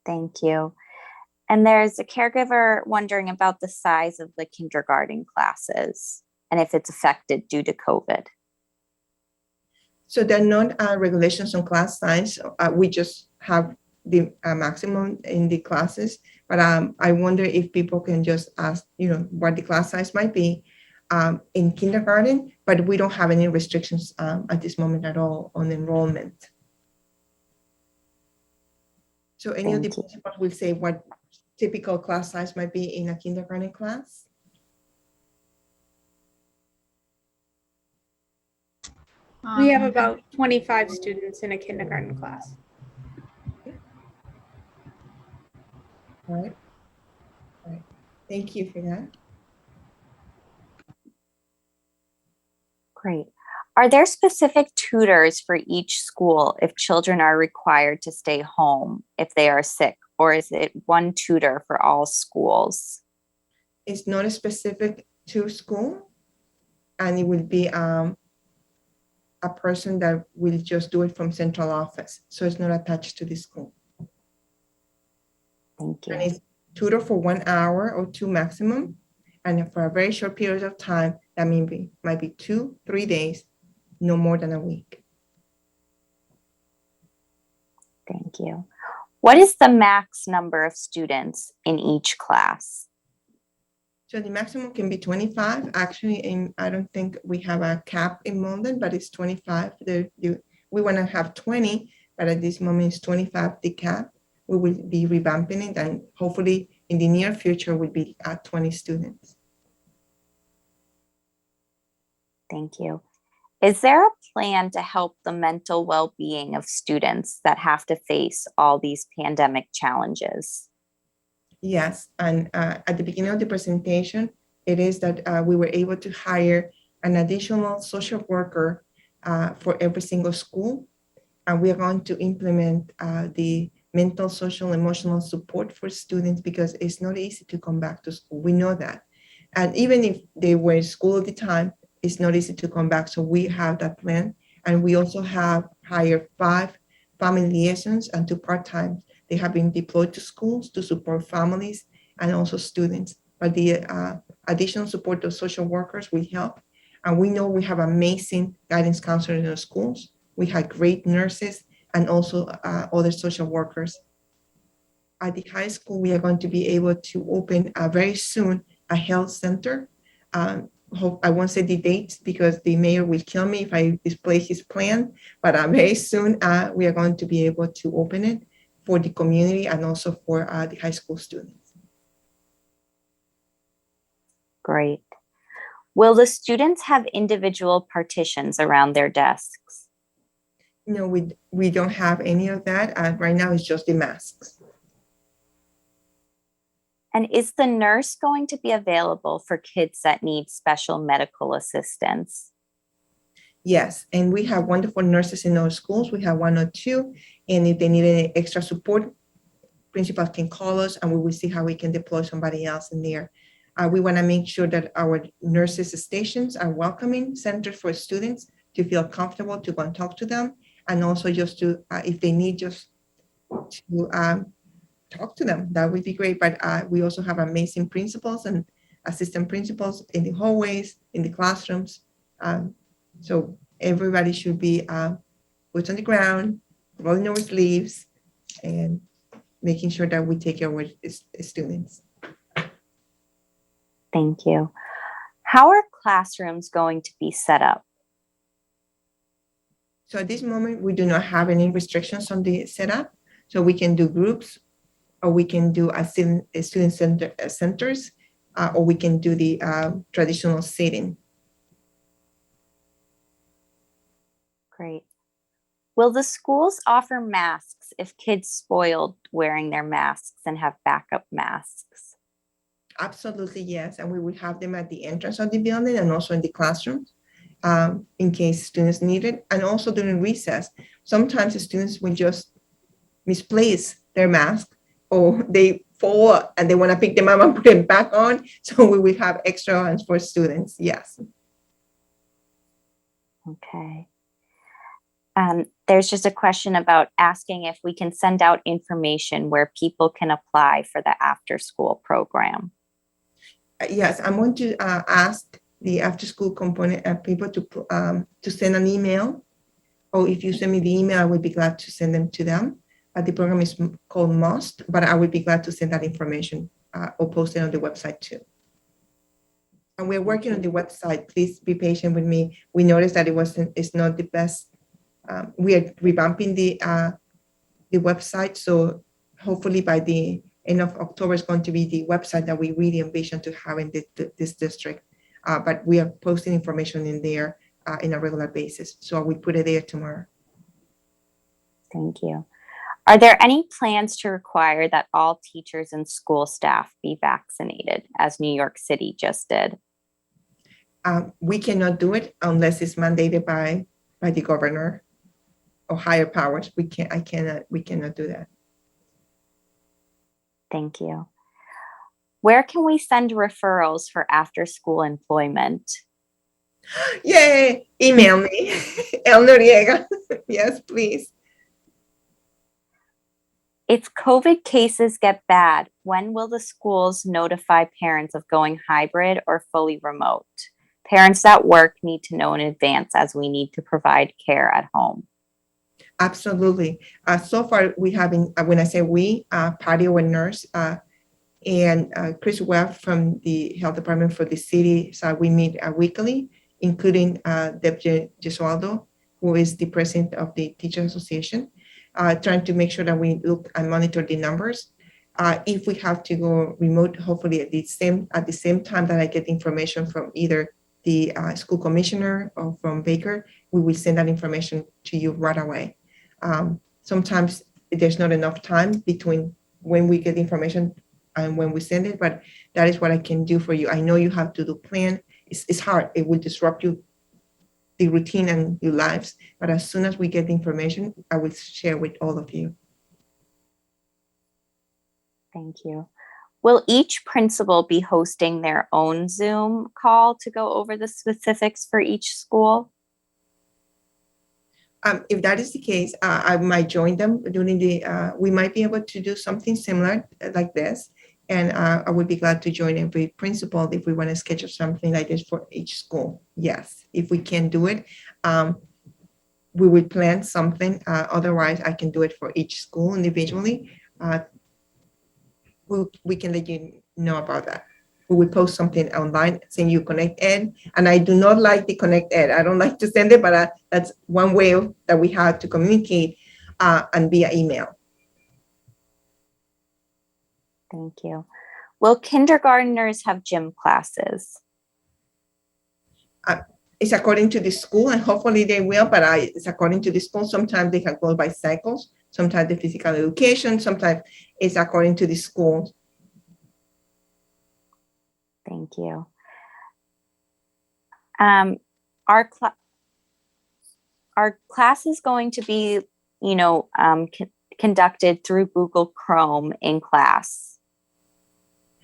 S11: Thank you. And there's a caregiver wondering about the size of the kindergarten classes and if it's affected due to COVID.
S1: So there are no regulations on class size. We just have the maximum in the classes. But I wonder if people can just ask, what the class size might be in kindergarten, but we don't have any restrictions at this moment at all on enrollment. So any of the principals will say what typical class size might be in a kindergarten class?
S13: We have about 25 students in a kindergarten class.
S1: All right. Thank you for that.
S11: Great. Are there specific tutors for each school if children are required to stay home if they are sick, or is it one tutor for all schools?
S1: It's not specific to school, and it will be a person that will just do it from central office. So it's not attached to the school.
S11: Thank you.
S1: And it's tutor for 1 hour or 2 maximum. And for a very short period of time, that might be 2-3 days, no more than a week.
S11: Thank you. What is the max number of students in each class?
S1: So the maximum can be 25. Actually, I don't think we have a cap in Malden, but it's 25. We want to have 20, but at this moment it's 25 the cap. We will be revamping it, and hopefully in the near future will be at 20 students.
S11: Thank you. Is there a plan to help the mental well-being of students that have to face all these pandemic challenges?
S1: Yes, and at the beginning of the presentation, it is that we were able to hire an additional social worker for every single school, and we are going to implement the mental, social, emotional support for students because it's not easy to come back to school. We know that. And even if they were in school at the time, it's not easy to come back. So we have that plan. And we also have hired 5 family liaisons and 2 part-time. They have been deployed to schools to support families and also students. But the additional support of social workers will help. And we know we have amazing guidance counselors in our schools. We have great nurses and also other social workers. At the high school, we are going to be able to open very soon a health center. I won't say the dates because the mayor will kill me if I display his plan, but very soon we are going to be able to open it for the community and also for the high school students.
S11: Great. Will the students have individual partitions around their desks?
S1: No, we don't have any of that. Right now it's just the masks.
S11: And is the nurse going to be available for kids that need special medical assistance?
S1: Yes, and we have wonderful nurses in our schools. We have 1 or 2, and if they need any extra support, principals can call us and we will see how we can deploy somebody else in there. We want to make sure that our nurses stations are welcoming centers for students to feel comfortable to go and talk to them, and also just to, if they need just to talk to them, that would be great. But we also have amazing principals and assistant principals in the hallways, in the classrooms. So everybody should be boots on the ground, rolling our sleeves, and making sure that we take care of our students.
S11: Thank you. How are classrooms going to be set up?
S1: So at this moment, we do not have any restrictions on the setup. So we can do groups, or we can do student centers, or we can do the traditional seating.
S11: Great. Will the schools offer masks if kids spoiled wearing their masks and have backup masks?
S1: Absolutely, yes. And we will have them at the entrance of the building and also in the classrooms in case students need it. And also during recess, sometimes the students will just misplace their mask, or they fall and they want to pick them up and put it back on. So we will have extra ones for students, yes.
S11: Okay. There's just a question about asking if we can send out information where people can apply for the after-school program.
S1: Yes, I'm going to ask the after-school component people to send an email, or if you send me the email, I would be glad to send them to them. The program is called MUST, but I would be glad to send that information or post it on the website too. And we're working on the website. Please be patient with me. We noticed that it's not the best. We are revamping the website, so hopefully by the end of October is going to be the website that we really envision to have in this district. But we are posting information in there in a regular basis. So we put it there tomorrow.
S11: Thank you. Are there any plans to require that all teachers and school staff be vaccinated, as New York City just did?
S1: We cannot do it unless it's mandated by the governor or higher powers. We cannot do that.
S11: Thank you. Where can we send referrals for after-school employment?
S1: Yay! Email me, El Noriega. Yes, please.
S11: If COVID cases get bad, when will the schools notify parents of going hybrid or fully remote? Parents at work need to know in advance, as we need to provide care at home.
S1: Absolutely. So far, we have been, when I say we, Patty, our nurse, and Chris Webb from the health department for the city. So we meet weekly, including Deb Gesualdo, who is the president of the Teachers Association, trying to make sure that we look and monitor the numbers. If we have to go remote, hopefully at the same time that I get information from either the school commissioner or from Baker, we will send that information to you right away. Sometimes there's not enough time between when we get information and when we send it, but that is what I can do for you. I know you have to do plan. It's hard. It will disrupt you, the routine and your lives. But as soon as we get the information, I will share with all of you.
S11: Thank you. Will each principal be hosting their own Zoom call to go over the specifics for each school?
S1: If that is the case, I might join them during the, we might be able to do something similar like this. And I would be glad to join every principal if we want to schedule something like this for each school. Yes, if we can do it, we would plan something. Otherwise, I can do it for each school individually. We can let you know about that. We will post something online saying you Connect Ed. And I do not like the Connect Ed. I don't like to send it, but that's one way that we have to communicate and via email.
S11: Thank you. Will kindergartners have gym classes?
S1: It's according to the school, and hopefully they will, but it's according to the school. Sometimes they can go by cycles, sometimes the physical education, sometimes it's according to the school.
S11: Thank you. Our class is going to be, conducted through Google Chrome in class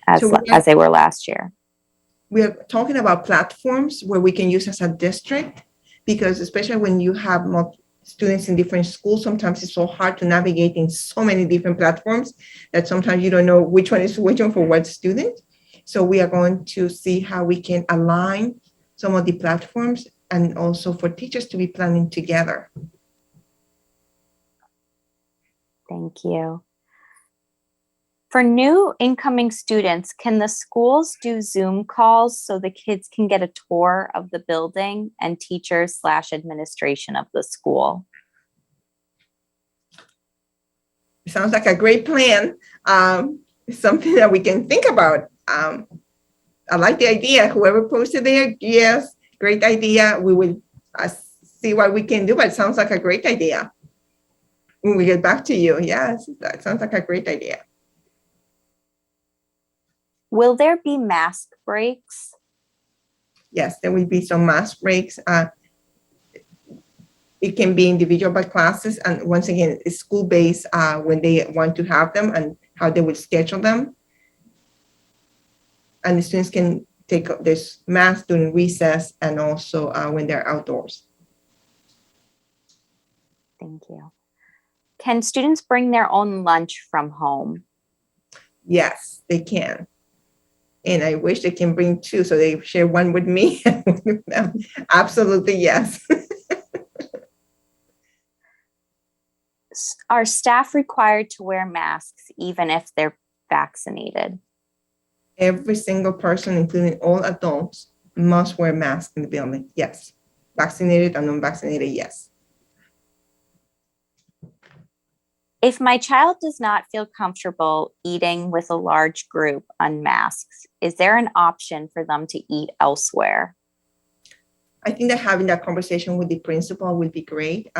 S11: as they were last year.
S1: We are talking about platforms where we can use as a district, because especially when you have students in different schools, sometimes it's so hard to navigate in so many different platforms that sometimes you don't know which one is which one for what student. So we are going to see how we can align some of the platforms and also for teachers to be planning together.
S11: Thank you. For new incoming students, can the schools do Zoom calls so the kids can get a tour of the building and teachers/administration of the school?
S1: It sounds like a great plan. Something that we can think about. I like the idea. Whoever posted there, yes, great idea. We will see what we can do, but it sounds like a great idea. When we get back to you, yes, that sounds like a great idea.
S11: Will there be mask breaks?
S1: Yes, there will be some mask breaks. It can be individual by classes, and once again, it's school-based when they want to have them and how they will schedule them. And the students can take this mask during recess and also when they're outdoors.
S11: Thank you. Can students bring their own lunch from home?
S1: Yes, they can. And I wish they can bring two, so they share one with me. Absolutely, yes.
S11: Are staff required to wear masks even if they're vaccinated?
S1: Every single person, including all adults, must wear masks in the building. Yes. Vaccinated and unvaccinated, yes.
S11: If my child does not feel comfortable eating with a large group unmasked, is there an option for them to eat elsewhere?
S1: I think that having that conversation with the principal would be great.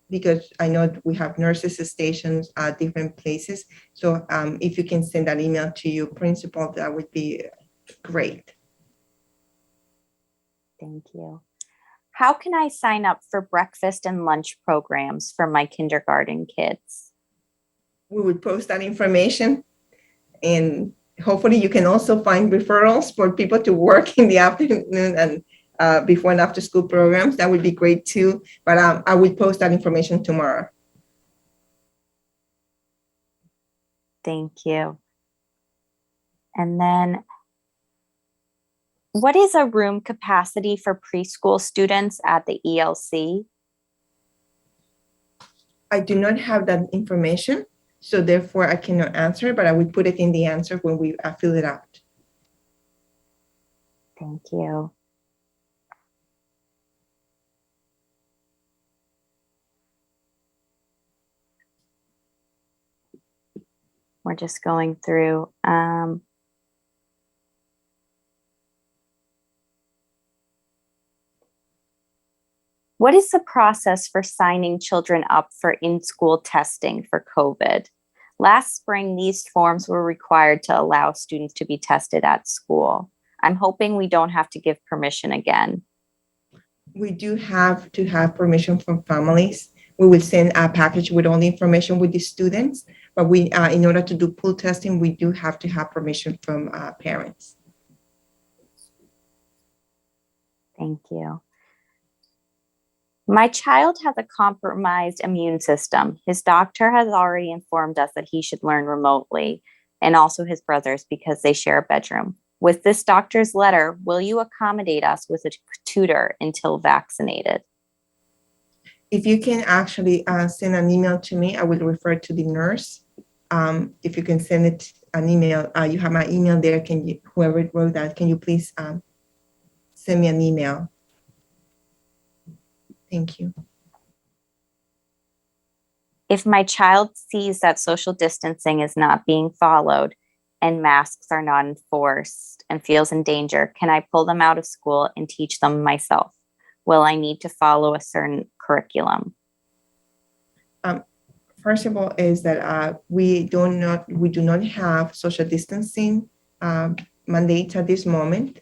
S1: Because I know we have nurses stations at different places. So if you can send that email to your principal, that would be great.
S11: Thank you. How can I sign up for breakfast and lunch programs for my kindergarten kids?
S1: We would post that information, and hopefully you can also find referrals for people to work in the afternoon and before and after school programs. That would be great too. But I will post that information tomorrow.
S11: Thank you. And then, what is a room capacity for preschool students at the ELC?
S1: I do not have that information, so therefore I cannot answer, but I will put it in the answer when we fill it out.
S11: Thank you. We're just going through. What is the process for signing children up for in-school testing for COVID? Last spring, these forms were required to allow students to be tested at school. I'm hoping we don't have to give permission again.
S1: We do have to have permission from families. We will send a package with all the information with the students. But we, in order to do pool testing, we do have to have permission from parents.
S11: Thank you. My child has a compromised immune system. His doctor has already informed us that he should learn remotely, and also his brothers because they share a bedroom. With this doctor's letter, will you accommodate us with a tutor until vaccinated?
S1: If you can actually send an email to me, I will refer to the nurse. If you can send it an email, you have my email there. Can you, whoever wrote that, can you please send me an email? Thank you.
S11: If my child sees that social distancing is not being followed and masks are not enforced and feels in danger, can I pull them out of school and teach them myself? Will I need to follow a certain curriculum?
S1: First of all, is that we do not have social distancing mandates at this moment.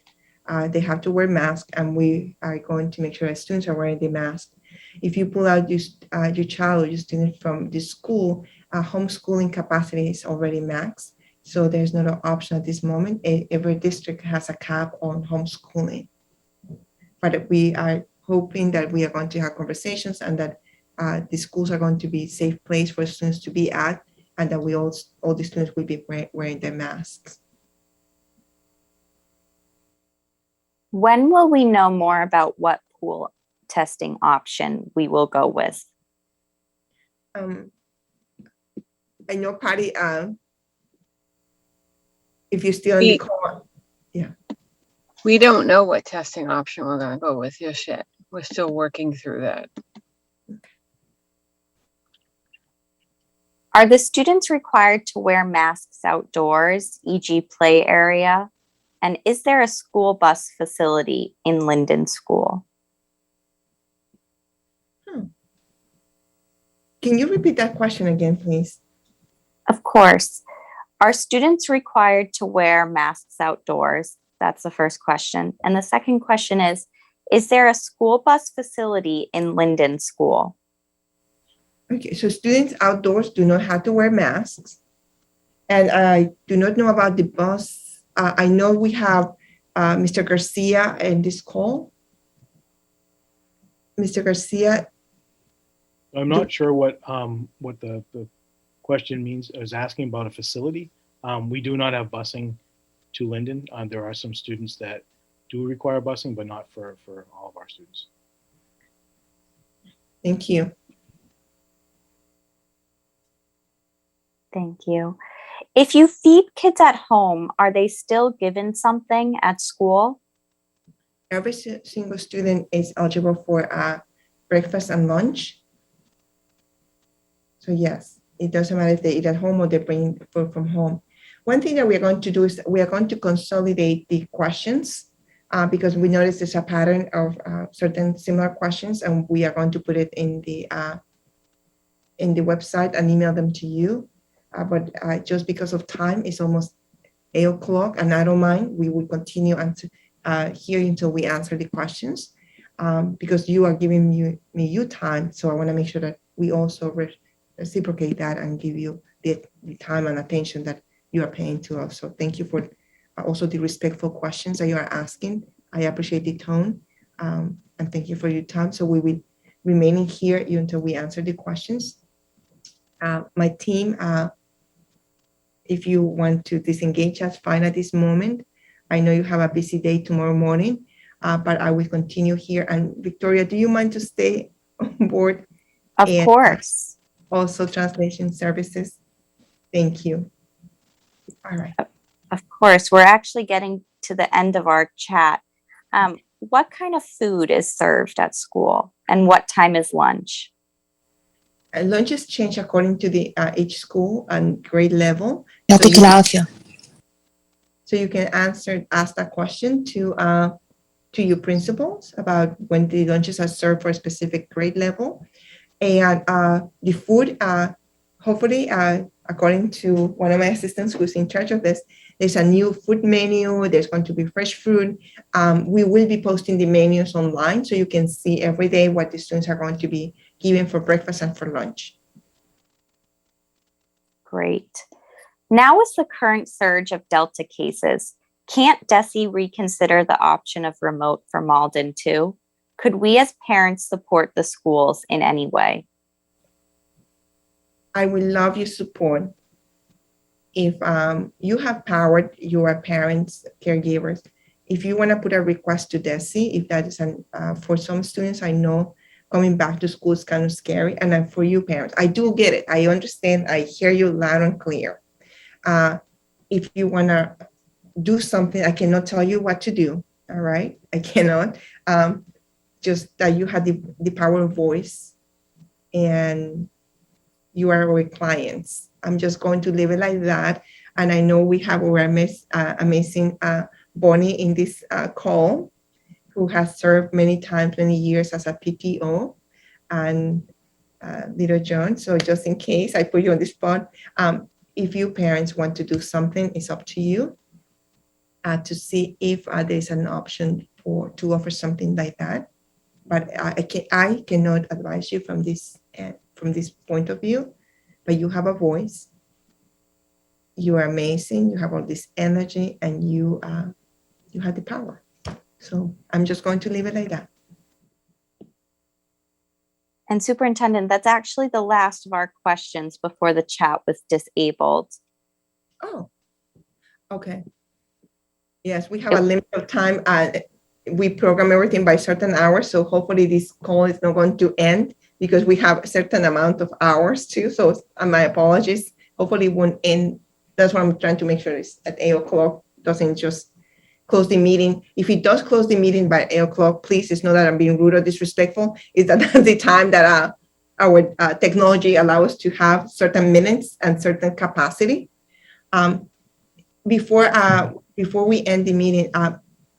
S1: They have to wear masks, and we are going to make sure that students are wearing the mask. If you pull out your child or your student from the school, homeschooling capacity is already maxed. So there's not an option at this moment. Every district has a cap on homeschooling. But we are hoping that we are going to have conversations and that the schools are going to be a safe place for students to be at, and that all the students will be wearing their masks.
S11: When will we know more about what pool testing option we will go with?
S1: I know, Patty, if you're still in the call, yeah.
S10: We don't know what testing option we're going to go with just yet. We're still working through that.
S11: Are the students required to wear masks outdoors, e.g. play area? And is there a school bus facility in Linden School?
S1: Can you repeat that question again, please?
S11: Of course. Are students required to wear masks outdoors? That's the first question. And the second question is there a school bus facility in Linden School?
S1: Okay, so students outdoors do not have to wear masks. And I do not know about the bus. I know we have Mr. Garcia in this call. Mr. Garcia.
S19: I'm not sure what the question means. Is asking about a facility. We do not have busing to Linden. There are some students that do require busing, but not for all of our students.
S1: Thank you.
S11: Thank you. If you feed kids at home, are they still given something at school?
S1: Every single student is eligible for breakfast and lunch. So yes, it doesn't matter if they eat at home or they bring food from home. One thing that we are going to do is we are going to consolidate the questions because we noticed there's a pattern of certain similar questions, and we are going to put it in the website and email them to you. But just because of time, it's almost 8 o'clock, and I don't mind. We will continue here until we answer the questions because you are giving me your time. So I want to make sure that we also reciprocate that and give you the time and attention that you are paying to us. So thank you for also the respectful questions that you are asking. I appreciate the tone and thank you for your time. So we will remain here until we answer the questions. My team, if you want to disengage, that's fine at this moment. I know you have a busy day tomorrow morning, but I will continue here. And Victoria, do you mind to stay on board?
S11: Of course.
S1: Also translation services. Thank you. All right.
S11: Of course. We're actually getting to the end of our chat. What kind of food is served at school and what time is lunch?
S1: Lunches change according to the each school and grade level. So you can ask that question to your principals about when the lunches are served for a specific grade level. And the food, hopefully, according to one of my assistants who's in charge of this, there's a new food menu. There's going to be fresh food. We will be posting the menus online so you can see every day what the students are going to be given for breakfast and for lunch.
S11: Great. Now with the current surge of Delta cases, can't DESE reconsider the option of remote for Malden too? Could we as parents support the schools in any way?
S1: I would love your support. If you have power, you are parents, caregivers. If you want to put a request to DESE, if that is for some students, I know coming back to school is kind of scary. And then for you parents, I do get it. I understand. I hear you loud and clear. If you want to do something, I cannot tell you what to do. All right. I cannot. Just that you have the power of voice and you are our clients. I'm just going to leave it like that. And I know we have our amazing Bonnie in this call, who has served many times, many years as a PTO, and little John. So just in case I put you on the spot, if you parents want to do something, it's up to you to see if there's an option to offer something like that. But I cannot advise you from this point of view. But you have a voice. You are amazing. You have all this energy, and you have the power. So I'm just going to leave it like that.
S11: And Superintendent, that's actually the last of our questions before the chat with disabled.
S1: Oh, okay. Yes, we have a limit of time. We program everything by certain hours. So hopefully this call is not going to end because we have a certain amount of hours too. So my apologies. Hopefully it won't end. That's what I'm trying to make sure is at 8 o'clock, doesn't just close the meeting. If it does close the meeting by 8 o'clock, please, it's not that I'm being rude or disrespectful. It's that that's the time that our technology allows us to have certain minutes and certain capacity. Before we end the meeting,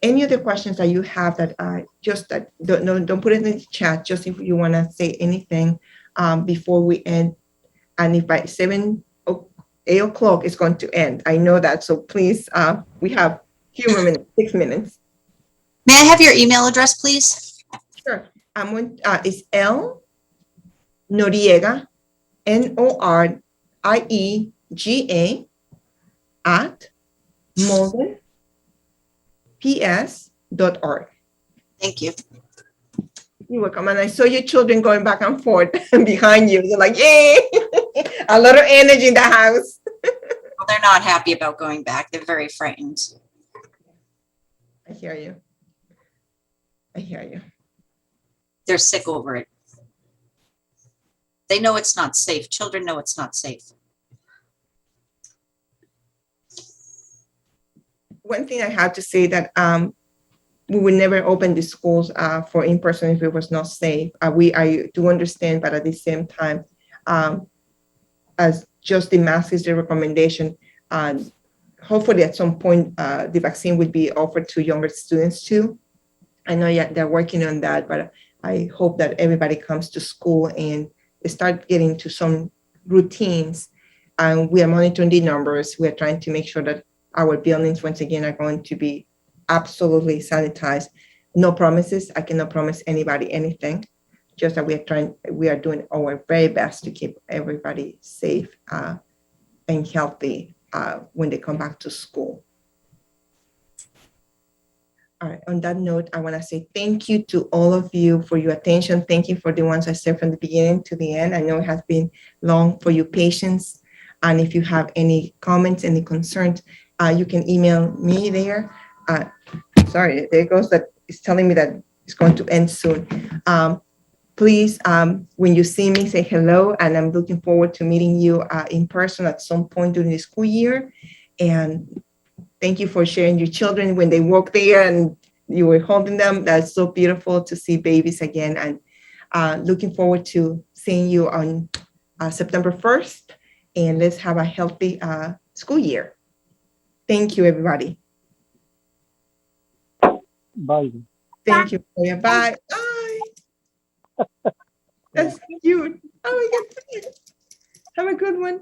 S1: any other questions that you have that don't put it in the chat, just if you want to say anything before we end. And if by 8 o'clock it's going to end, I know that. So please, we have few more minutes, 6 minutes.
S20: May I have your email address, please?
S1: Sure. It's L Noriega, Noriega at maldenps.org.
S20: Thank you.
S1: You're welcome. And I saw your children going back and forth behind you. They're like, yay! A lot of energy in the house.
S20: Well, they're not happy about going back. They're very frightened.
S1: I hear you. I hear you.
S20: They're sick over it. They know it's not safe. Children know it's not safe.
S1: One thing I have to say that we would never open the schools for in-person if it was not safe. I do understand, but at the same time, as just the mask is the recommendation, hopefully at some point the vaccine would be offered to younger students too. I know they're working on that, but I hope that everybody comes to school and start getting to some routines. We are monitoring the numbers. We are trying to make sure that our buildings, once again, are going to be absolutely sanitized. No promises. I cannot promise anybody anything. Just that we are doing our very best to keep everybody safe and healthy when they come back to school. All right, on that note, I want to say thank you to all of you for your attention. Thank you for the ones I said from the beginning to the end. I know it has been long for your patience. And if you have any comments, any concerns, you can email me there. Sorry, there goes that it's telling me that it's going to end soon. Please, when you see me, say hello, and I'm looking forward to meeting you in person at some point during the school year. And thank you for sharing your children when they walk there and you were holding them. That's so beautiful to see babies again. And looking forward to seeing you on September 1st. And let's have a healthy school year. Thank you, everybody.
S21: Bye.
S1: Thank you. Bye. Bye. That's cute. Oh my God. Have a good one.